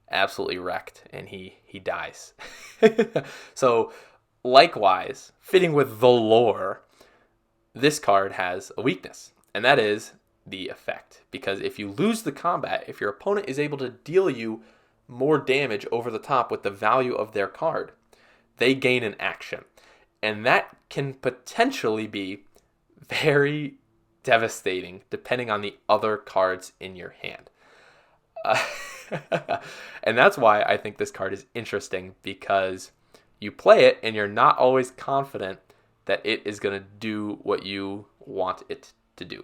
absolutely wrecked, and he dies. So likewise, fitting with the lore, this card has a weakness, and that is the effect. Because if you lose the combat, if your opponent is able to deal you more damage over the top with the value of their card, they gain an action. And that can potentially be very devastating depending on the other cards in your hand. And that's why I think this card is interesting, because you play it and you're not always confident that it is going to do what you want it to do.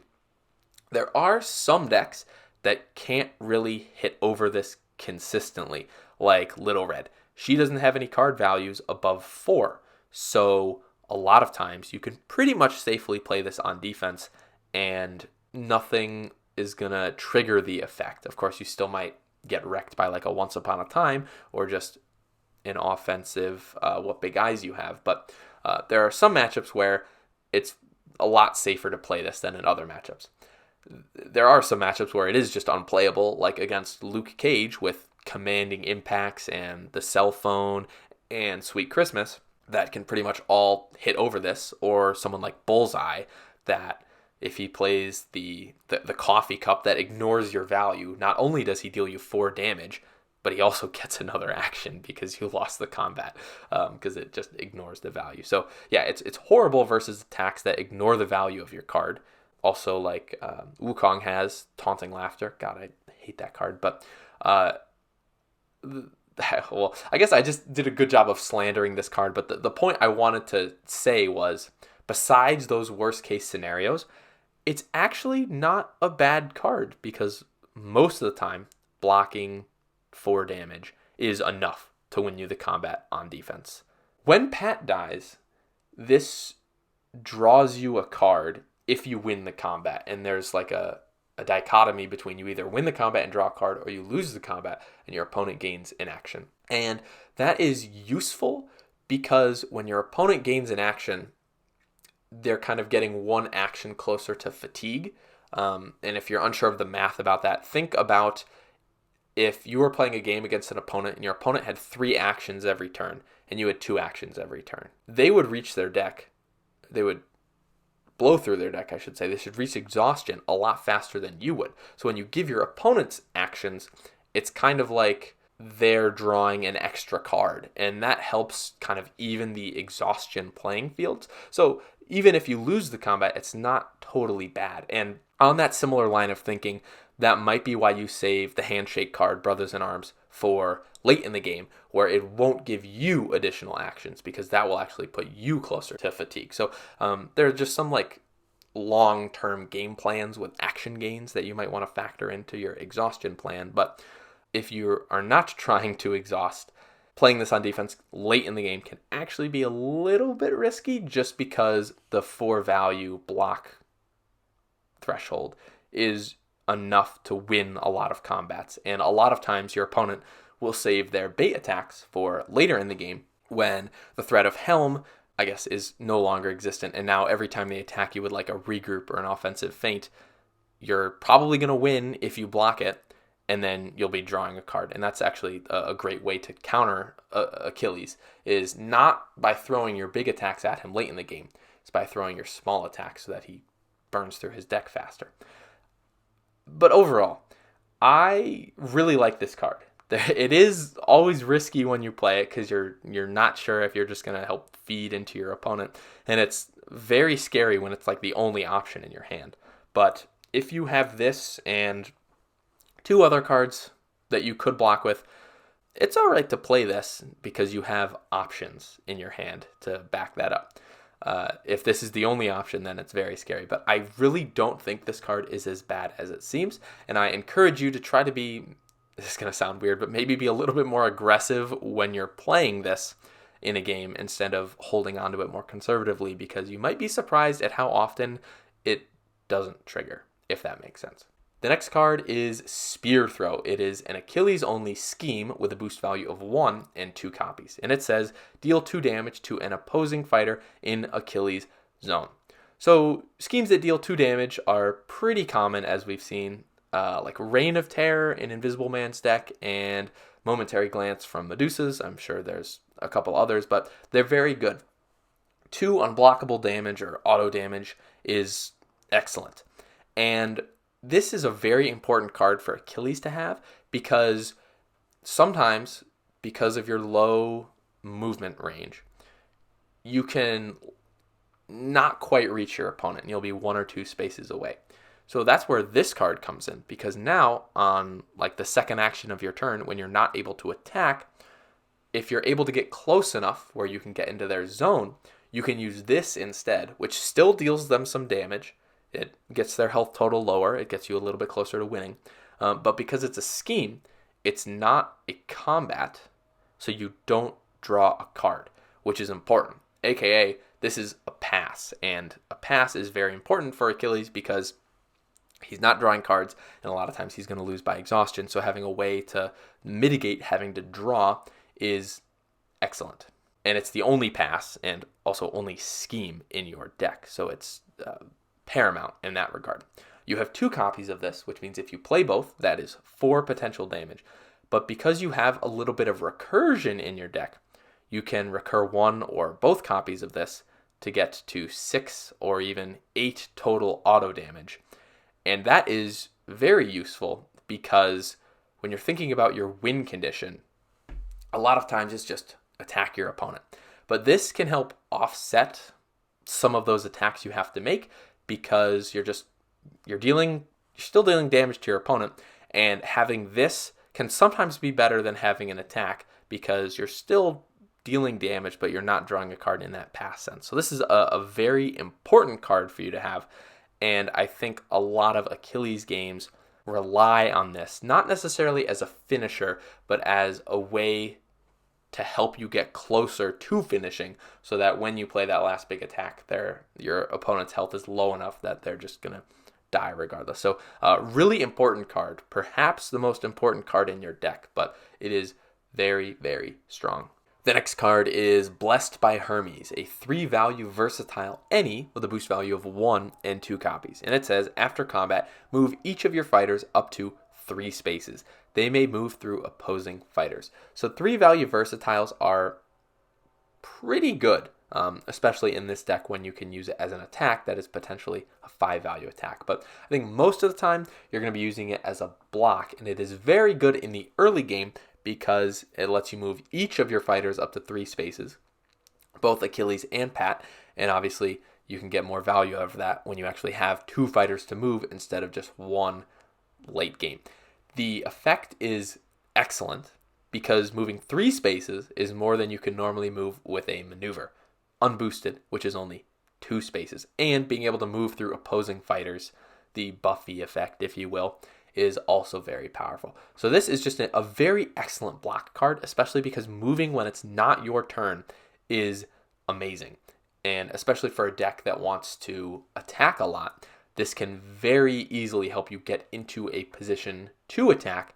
There are some decks that can't really hit over this consistently, like Little Red. She doesn't have any card values above 4, so a lot of times you can pretty much safely play this on defense and nothing is going to trigger the effect. Of course, you still might get wrecked by a Once Upon a Time or just an offensive What Big Eyes You Have, but there are some matchups where it's a lot safer to play this than in other matchups. There are some matchups where it is just unplayable, like against Luke Cage with commanding impacts and the cell phone and Sweet Christmas, that can pretty much all hit over this, or someone like Bullseye that if he plays the coffee cup that ignores your value, not only does he deal you 4 damage, but he also gets another action because you lost the combat, because it just ignores the value. So yeah, it's horrible versus attacks that ignore the value of your card. Also, Wukong has Taunting Laughter. God, I hate that card. But well, I guess I just did a good job of slandering this card, but the point I wanted to say was, besides those worst case scenarios, it's actually not a bad card, because most of the time, blocking 4 damage is enough to win you the combat on defense. When Pat dies, this draws you a card if you win the combat, and there's like a dichotomy between you either win the combat and draw a card, or you lose the combat and your opponent gains an action. And that is useful because when your opponent gains an action, they're kind of getting one action closer to fatigue. And if you're unsure of the math about that, think about if you were playing a game against an opponent and your opponent had 3 actions every turn and you had 2 actions every turn. They would reach their deck. They would blow through their deck, I should say. They should reach exhaustion a lot faster than you would. So when you give your opponents actions, it's kind of like they're drawing an extra card, and that helps kind of even the exhaustion playing fields. So even if you lose the combat, it's not totally bad. And on that similar line of thinking, that might be why you save the handshake card, Brothers in Arms, for late in the game, where it won't give you additional actions, because that will actually put you closer to fatigue. So there are just some like long-term game plans with action gains that you might want to factor into your exhaustion plan. But if you are not trying to exhaust, playing this on defense late in the game can actually be a little bit risky, just because the 4 value block threshold is enough to win a lot of combats. And a lot of times your opponent will save their bait attacks for later in the game, when the threat of Helm, I guess, is no longer existent. And now every time they attack you with like a regroup or an offensive feint, you're probably going to win if you block it, and then you'll be drawing a card. And that's actually a great way to counter Achilles, is not by throwing your big attacks at him late in the game. It's by throwing your small attacks so that he burns through his deck faster. But overall, I really like this card. It is always risky when you play it, because you're not sure if you're just going to help feed into your opponent. And it's very scary when it's like the only option in your hand. But if you have this and 2 other cards that you could block with, it's all right to play this, because you have options in your hand to back that up. If this is the only option, then it's very scary. But I really don't think this card is as bad as it seems. And I encourage you to try to be, this is going to sound weird, but maybe be a little bit more aggressive when you're playing this in a game, instead of holding onto it more conservatively, because you might be surprised at how often it doesn't trigger, if that makes sense. The next card is Spear Throw. It is an Achilles only scheme with a boost value of 1 and 2 copies. And it says, deal 2 damage to an opposing fighter in Achilles zone. So schemes that deal 2 damage are pretty common, as we've seen, like Reign of Terror in Invisible Man's deck, and Momentary Glance from Medusa's. I'm sure there's a couple others, but they're very good. 2 unblockable damage or auto damage is excellent. And this is a very important card for Achilles to have, because sometimes, because of your low movement range, you can not quite reach your opponent, and you'll be 1 or 2 spaces away. So that's where this card comes in, because now on like the second action of your turn, when you're not able to attack, if you're able to get close enough where you can get into their zone, you can use this instead, which still deals them some damage. It gets their health total lower. It gets you a little bit closer to winning. But because it's a scheme, it's not a combat, so you don't draw a card, which is important. AKA, this is a pass, and a pass is very important for Achilles, because he's not drawing cards, and a lot of times he's going to lose by exhaustion, so having a way to mitigate having to draw is excellent. And it's the only pass, and also only scheme in your deck, so it's paramount in that regard. You have 2 copies of this, which means if you play both, that is 4 potential damage. But because you have a little bit of recursion in your deck, you can recur 1 or both copies of this to get to 6 or even 8 total auto damage. And that is very useful, because when you're thinking about your win condition, a lot of times it's just attack your opponent. But this can help offset some of those attacks you have to make, because you're still dealing damage to your opponent, and having this can sometimes be better than having an attack because you're still dealing damage, but you're not drawing a card in that pass sense. So this is a very important card for you to have, and I think a lot of Achilles games rely on this, not necessarily as a finisher, but as a way to help you get closer to finishing, so that when you play that last big attack, your opponent's health is low enough that they're just going to die regardless. So really important card, perhaps the most important card in your deck, but it is very, very strong. The next card is Blessed by Hermes, a 3-value versatile any with a boost value of 1 and 2 copies. And it says, after combat, move each of your fighters up to 3 spaces. They may move through opposing fighters. So 3-value versatiles are pretty good, especially in this deck when you can use it as an attack that is potentially a 5-value attack. But I think most of the time you're going to be using it as a block, and it is very good in the early game because it lets you move each of your fighters up to 3 spaces, both Achilles and Pat, and obviously you can get more value out of that when you actually have 2 fighters to move instead of just 1 late game. The effect is excellent because moving 3 spaces is more than you can normally move with a maneuver, unboosted, which is only 2 spaces, and being able to move through opposing fighters, the Buffy effect, if you will, is also very powerful. So this is just a very excellent block card, especially because moving when it's not your turn is amazing. And especially for a deck that wants to attack a lot, this can very easily help you get into a position to attack,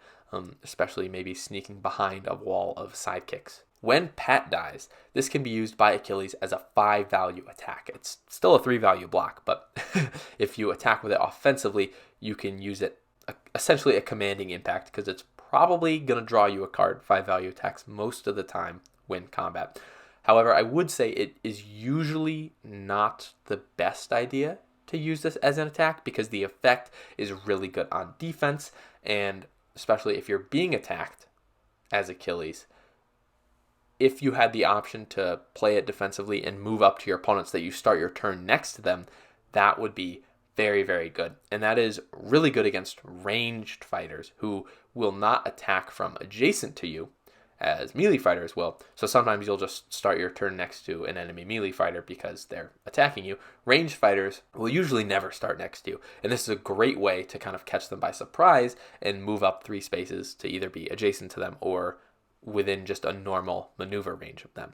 especially maybe sneaking behind a wall of sidekicks. When Pat dies, this can be used by Achilles as a 5-value attack. It's still a 3-value block, but if you attack with it offensively, you can use it essentially a commanding impact because it's probably going to draw you a card. 5-value attacks most of the time win combat. However, I would say it is usually not the best idea to use this as an attack because the effect is really good on defense, and especially if you're being attacked as Achilles, if you had the option to play it defensively and move up to your opponents that you start your turn next to them, that would be very, very good. And that is really good against ranged fighters who will not attack from adjacent to you as melee fighters will. So sometimes you'll just start your turn next to an enemy melee fighter because they're attacking you. Ranged fighters will usually never start next to you. And this is a great way to kind of catch them by surprise and move up 3 spaces to either be adjacent to them or within just a normal maneuver range of them.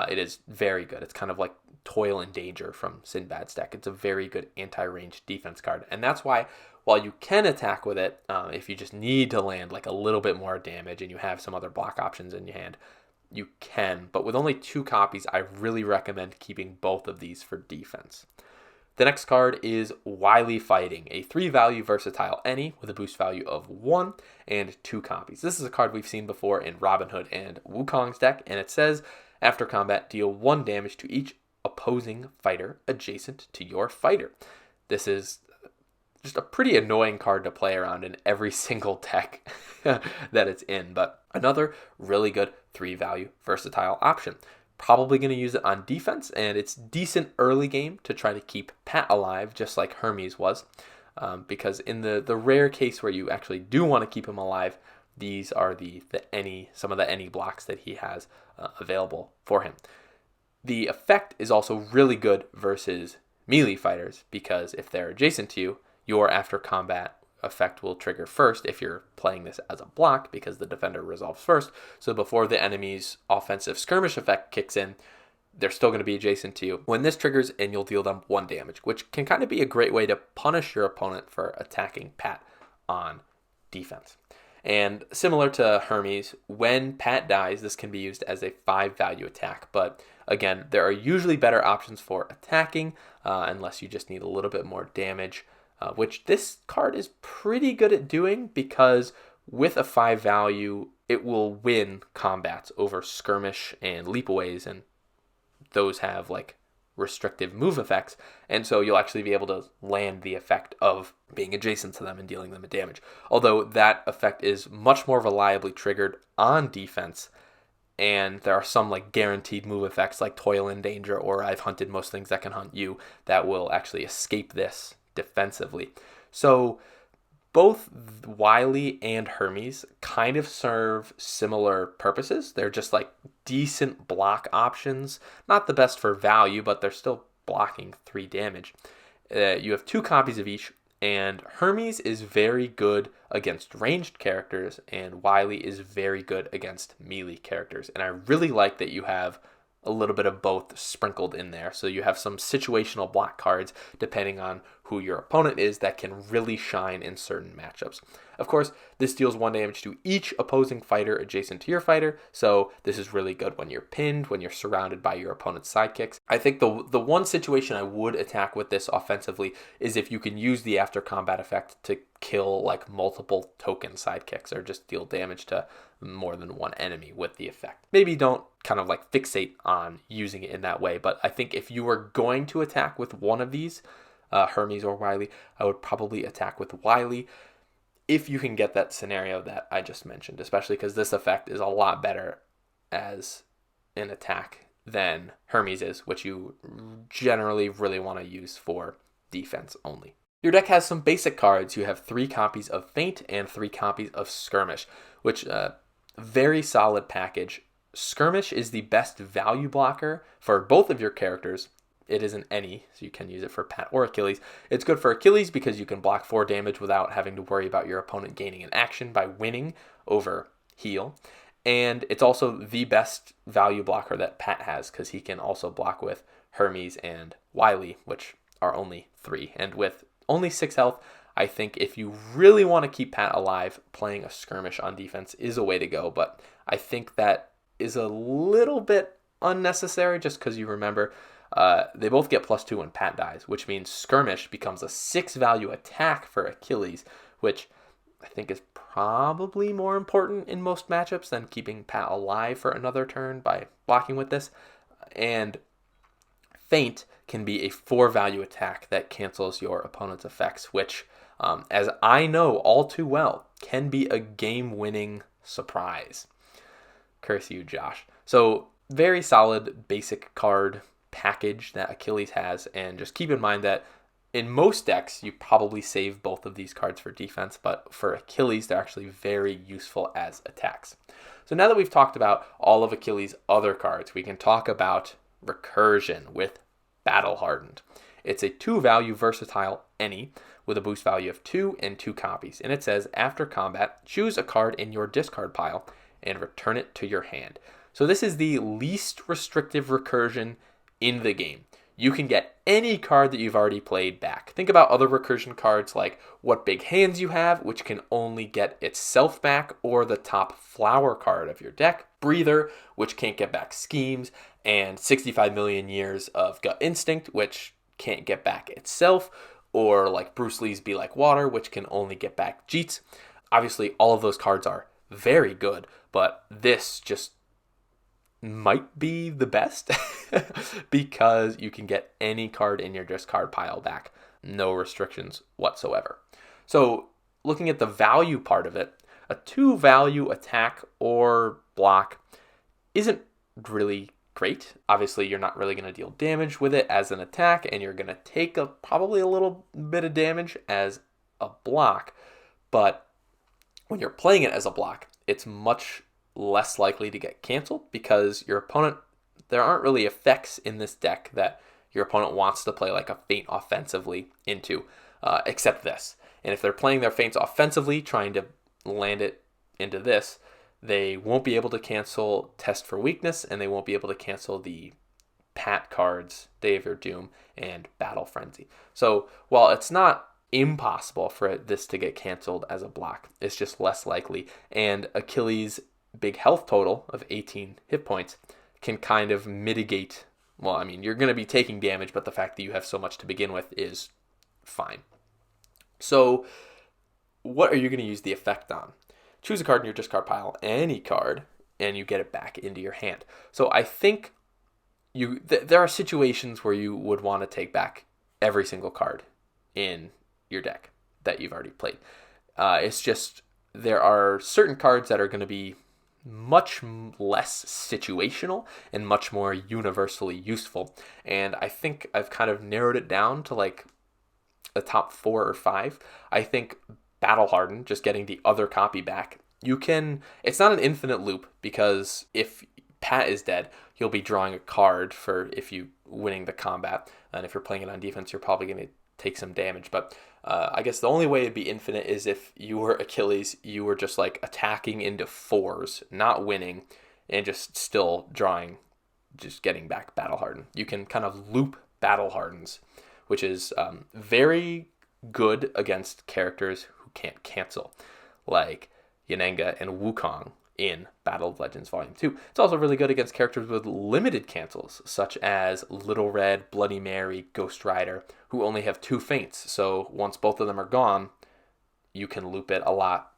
It is very good. It's kind of like Toil and Danger from Sinbad's deck. It's a very good anti-range defense card. And that's why, while you can attack with it, if you just need to land like a little bit more damage and you have some other block options in your hand, you can. But with only 2 copies, I really recommend keeping both of these for defense. The next card is Wily Fighting, a 3-value versatile any with a boost value of 1 and 2 copies. This is a card we've seen before in Robin Hood and Wukong's deck, and it says, after combat, deal 1 damage to each opposing fighter adjacent to your fighter. This is just a pretty annoying card to play around in every single deck that it's in, but another really good 3-value versatile option. Probably going to use it on defense, and it's decent early game to try to keep Pat alive, just like Hermes was, because in the rare case where you actually do want to keep him alive, these are some of the any blocks that he has available for him. The effect is also really good versus melee fighters, because if they're adjacent to you, your after combat effect will trigger first if you're playing this as a block because the defender resolves first. So before the enemy's offensive skirmish effect kicks in, they're still going to be adjacent to you when this triggers, and you'll deal them 1 damage, which can kind of be a great way to punish your opponent for attacking Pat on defense. And similar to Hermes, when Pat dies, this can be used as a 5-value attack. But again, there are usually better options for attacking unless you just need a little bit more damage, which this card is pretty good at doing because with a 5-value, it will win combats over skirmish and leapaways, and those have like restrictive move effects, and so you'll actually be able to land the effect of being adjacent to them and dealing them a damage. Although that effect is much more reliably triggered on defense, and there are some like guaranteed move effects like Toil and Danger or I've hunted most things that can hunt you that will actually escape this defensively. So both Wily and Hermes kind of serve similar purposes. They're just like decent block options. Not the best for value, but they're still blocking 3 damage. You have 2 copies of each, and Hermes is very good against ranged characters, and Wily is very good against melee characters. And I really like that you have a little bit of both sprinkled in there. So you have some situational block cards depending on who your opponent is that can really shine in certain matchups. Of course, this deals 1 damage to each opposing fighter adjacent to your fighter, so this is really good when you're pinned, when you're surrounded by your opponent's sidekicks. I think the one situation I would attack with this offensively is if you can use the after combat effect to kill like multiple token sidekicks or just deal damage to more than one enemy with the effect. Maybe don't kind of like fixate on using it in that way, but I think if you were going to attack with one of these, Hermes or Wily, I would probably attack with Wily if you can get that scenario that I just mentioned, especially because this effect is a lot better as an attack than Hermes is, which you generally really want to use for defense only. Your deck has some basic cards. You have 3 copies of Feint and 3 copies of Skirmish, which very solid package. Skirmish is the best value blocker for both of your characters. It isn't any, so you can use it for Pat or Achilles. It's good for Achilles because you can block 4 damage without having to worry about your opponent gaining an action by winning over Heel. And it's also the best value blocker that Pat has because he can also block with Hermes and Wily, which are only 3. And with only 6 health, I think if you really want to keep Pat alive, playing a Skirmish on defense is a way to go. But I think that is a little bit unnecessary just because you remember they both get +2 when Pat dies, which means Skirmish becomes a 6 value attack for Achilles, which I think is probably more important in most matchups than keeping Pat alive for another turn by blocking with this. And Feint can be a 4 value attack that cancels your opponent's effects, which, as I know all too well, can be a game-winning surprise. Curse you, Josh. So, very solid basic card package that Achilles has, and just keep in mind that in most decks you probably save both of these cards for defense, but for Achilles they're actually very useful as attacks. So now that we've talked about all of Achilles' other cards, we can talk about Recursion with Battle Hardened. It's a 2 value versatile any with a boost value of 2 and 2 copies, and it says after combat choose a card in your discard pile and return it to your hand. So this is the least restrictive recursion in the game. You can get any card that you've already played back. Think about other recursion cards like What Big Hands You Have, which can only get itself back, or the top flower card of your deck, Breather, which can't get back schemes, and 65 million years of Gut Instinct, which can't get back itself, or like Bruce Lee's Be Like Water, which can only get back Jeets. Obviously, all of those cards are very good, but this just might be the best because you can get any card in your discard pile back. No restrictions whatsoever. So looking at the value part of it, a 2 value attack or block isn't really great. Obviously, you're not really going to deal damage with it as an attack, and you're going to take probably a little bit of damage as a block. But when you're playing it as a block, it's much less likely to get canceled because your opponent, there aren't really effects in this deck that your opponent wants to play like a feint offensively into, except this. And if they're playing their feints offensively, trying to land it into this, they won't be able to cancel Test for Weakness, and they won't be able to cancel the Pat cards, Day of Your Doom, and Battle Frenzy. So while it's not impossible for this to get canceled as a block, it's just less likely. And Achilles' big health total of 18 hit points can kind of mitigate, well, I mean, you're going to be taking damage, but the fact that you have so much to begin with is fine. So what are you going to use the effect on? Choose a card in your discard pile, any card, and you get it back into your hand. So I think there are situations where you would want to take back every single card in your deck that you've already played. It's just there are certain cards that are going to be much less situational and much more universally useful. And I think I've kind of narrowed it down to like the top 4 or 5. I think Battle Hardened, just getting the other copy back, it's not an infinite loop, because if Pat is dead, you'll be drawing a card for if you winning the combat, and if you're playing it on defense, you're probably going to take some damage. But I guess the only way it'd be infinite is if you were Achilles, you were just like attacking into 4s, not winning, and just still drawing, just getting back Battle Hardened. You can kind of loop Battle Hardens, which is very good against characters who can't cancel, like Yanenga and Wukong in Battle of Legends Volume 2. It's also really good against characters with limited cancels, such as Little Red, Bloody Mary, Ghost Rider, who only have 2 feints. So once both of them are gone, you can loop it a lot,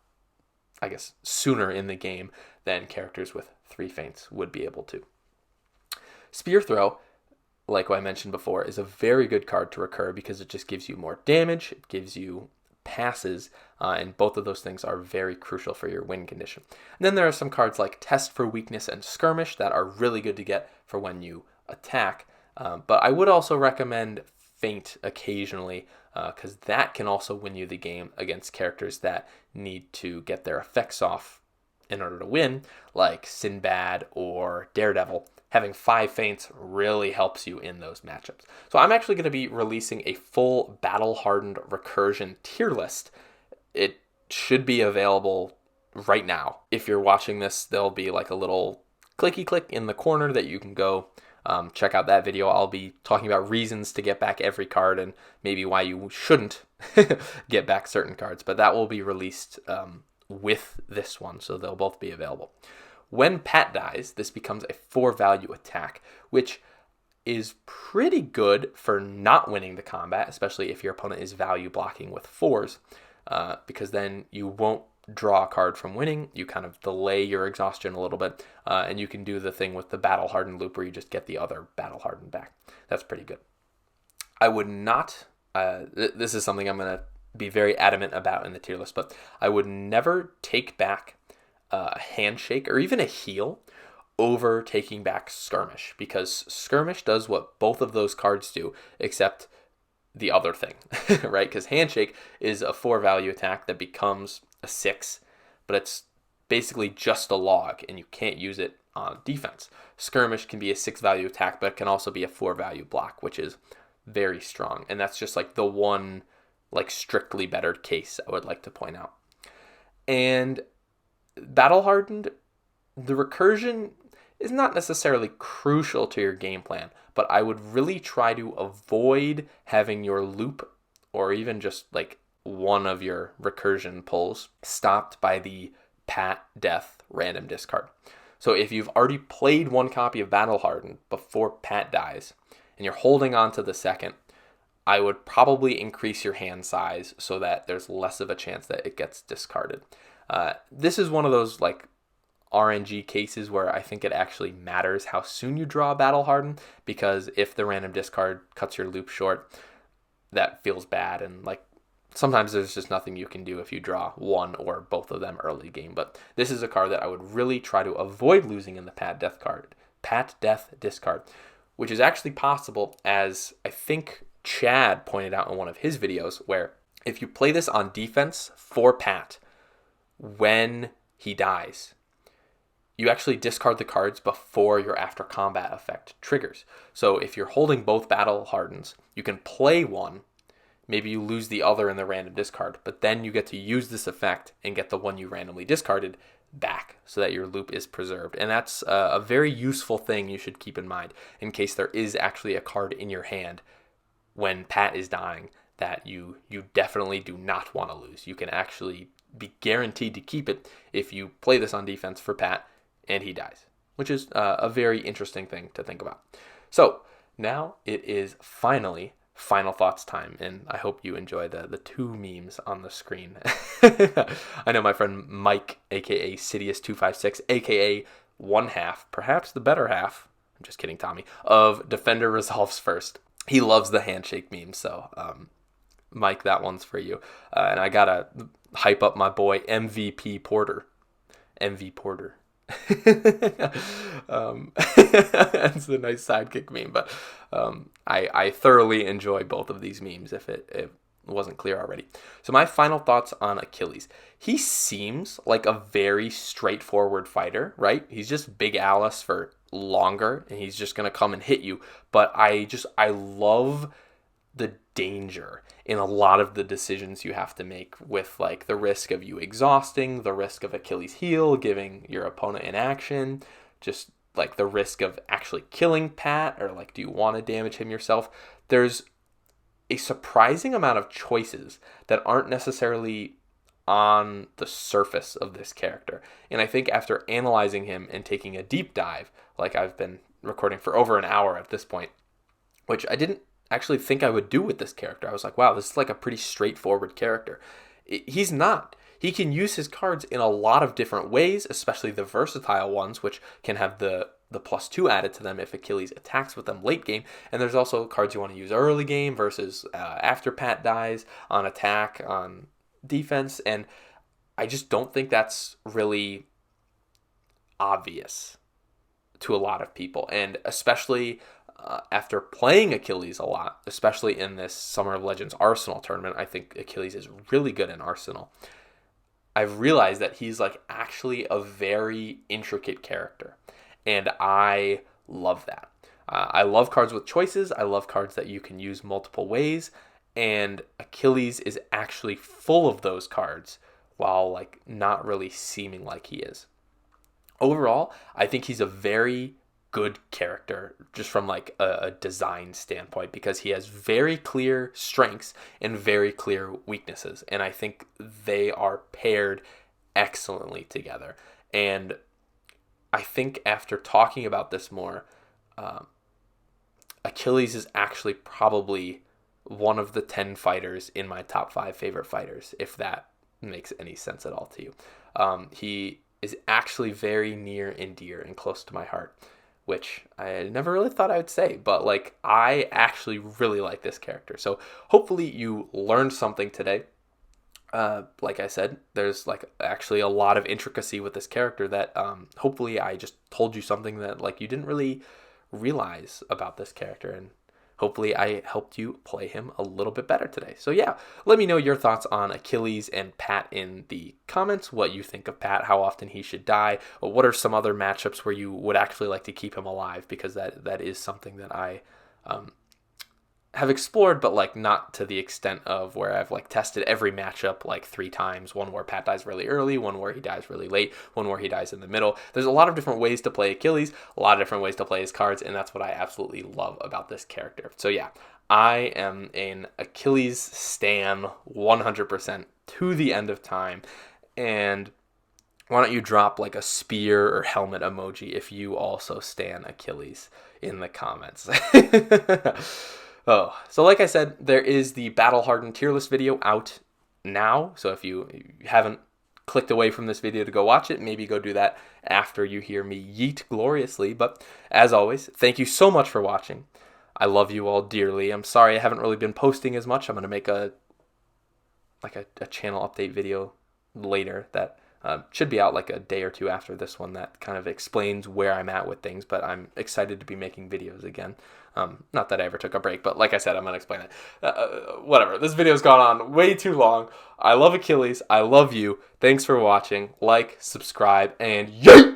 I guess, sooner in the game than characters with 3 feints would be able to. Spear Throw, like what I mentioned before, is a very good card to recur because it just gives you more damage, it gives you passes, and both of those things are very crucial for your win condition. And then there are some cards like Test for Weakness and Skirmish that are really good to get for when you attack, but I would also recommend Feint occasionally, because that can also win you the game against characters that need to get their effects off in order to win, like Sinbad or Daredevil. Having 5 feints really helps you in those matchups. So I'm actually going to be releasing a full Battle Hardened recursion tier list. It should be available right now. If you're watching this, there'll be like a little clicky click in the corner that you can go check out that video. I'll be talking about reasons to get back every card and maybe why you shouldn't get back certain cards. But that will be released with this one, so they'll both be available. When Pat dies, this becomes a 4 value attack, which is pretty good for not winning the combat, especially if your opponent is value blocking with 4s, because then you won't draw a card from winning. You kind of delay your exhaustion a little bit, and you can do the thing with the Battle Hardened loop where you just get the other Battle Hardened back. That's pretty good. I would not, this is something I'm going to be very adamant about in the tier list, but I would never take back a Handshake or even a Heel over taking back Skirmish, because Skirmish does what both of those cards do, except the other thing, right? Because Handshake is a 4 value attack that becomes a 6, but it's basically just a log, and you can't use it on defense. Skirmish can be a 6 value attack, but it can also be a 4 value block, which is very strong. And that's just like the one like strictly bettered case I would like to point out. And Battle Hardened, the recursion is not necessarily crucial to your game plan, but I would really try to avoid having your loop or even just like one of your recursion pulls stopped by the Pat Death random discard. So if you've already played one copy of Battle Hardened before Pat dies and you're holding on to the second, I would probably increase your hand size so that there's less of a chance that it gets discarded. This is one of those like RNG cases where I think it actually matters how soon you draw a Battle Hardened, because if the random discard cuts your loop short, that feels bad, and like sometimes there's just nothing you can do if you draw one or both of them early game. But this is a card that I would really try to avoid losing in the Pat Death discard, which is actually possible, as I think Chad pointed out in one of his videos, where if you play this on defense for Pat when he dies, you actually discard the cards before your after combat effect triggers. So if you're holding both Battle Hardens, you can play one, maybe you lose the other in the random discard, but then you get to use this effect and get the one you randomly discarded back so that your loop is preserved. And that's a very useful thing you should keep in mind in case there is actually a card in your hand when Pat is dying that you definitely do not want to lose. You can actually be guaranteed to keep it if you play this on defense for Pat and he dies, which is a very interesting thing to think about. So now it is finally final thoughts time, and I hope you enjoy the 2 memes on the screen. I know my friend Mike, aka Sidious256, aka one half, perhaps the better half, I'm just kidding, Tommy, of Defender Resolves First. He loves the handshake meme, so Mike, that one's for you. And I gotta hype up my boy MVP Porter. MV Porter. That's a nice sidekick meme, but I thoroughly enjoy both of these memes. If wasn't clear already. So my final thoughts on Achilles. He seems like a very straightforward fighter, right? He's just Big Alice for longer, and he's just going to come and hit you. But I love the danger in a lot of the decisions you have to make, with like the risk of you exhausting, the risk of Achilles heel giving your opponent an action, just like the risk of actually killing Pat, or like, do you want to damage him yourself? There's a surprising amount of choices that aren't necessarily on the surface of this character. And I think after analyzing him and taking a deep dive, like I've been recording for over an hour at this point, which I didn't actually think I would do with this character. I was like, wow, this is like a pretty straightforward character. He's not. He can use his cards in a lot of different ways, especially the versatile ones, which can have the +2 added to them if Achilles attacks with them late game. And there's also cards you want to use early game versus after Pat dies, on attack, on defense. And I just don't think that's really obvious to a lot of people. And especially after playing Achilles a lot, especially in this Summer of Legends Arsenal tournament, I think Achilles is really good in Arsenal. I've realized that he's like actually a very intricate character, and I love that. I love cards with choices. I love cards that you can use multiple ways, and Achilles is actually full of those cards while like not really seeming like he is. Overall, I think he's a very good character just from like a design standpoint, because he has very clear strengths and very clear weaknesses, and I think they are paired excellently together. And I think after talking about this more, Achilles is actually probably one of the 10 fighters in my top 5 favorite fighters, if that makes any sense at all to you. He is actually very near and dear and close to my heart, which I never really thought I would say, but like I actually really like this character. So hopefully you learned something today. Like I said, there's like actually a lot of intricacy with this character that hopefully I just told you something that like you didn't really realize about this character, and hopefully I helped you play him a little bit better today. So yeah, let me know your thoughts on Achilles and Pat in the comments, what you think of Pat, how often he should die, or what are some other matchups where you would actually like to keep him alive, because that is something that I have explored, but like not to the extent of where I've like tested every matchup like 3 times. One where Pat dies really early, one where he dies really late, one where he dies in the middle. There's a lot of different ways to play Achilles, a lot of different ways to play his cards, and that's what I absolutely love about this character. So yeah, I am an Achilles stan 100% to the end of time. And why don't you drop like a spear or helmet emoji if you also stan Achilles in the comments. Oh, so like I said, there is the Battle Hardened tier list video out now. So if you haven't clicked away from this video to go watch it, maybe go do that after you hear me yeet gloriously. But as always, thank you so much for watching. I love you all dearly. I'm sorry I haven't really been posting as much. I'm going to make a channel update video later that should be out like a day or 2 after this one, that kind of explains where I'm at with things, but I'm excited to be making videos again. Not that I ever took a break, but like I said, I'm going to explain it. Whatever. This video's gone on way too long. I love Achilles. I love you. Thanks for watching. Like, subscribe, and yay!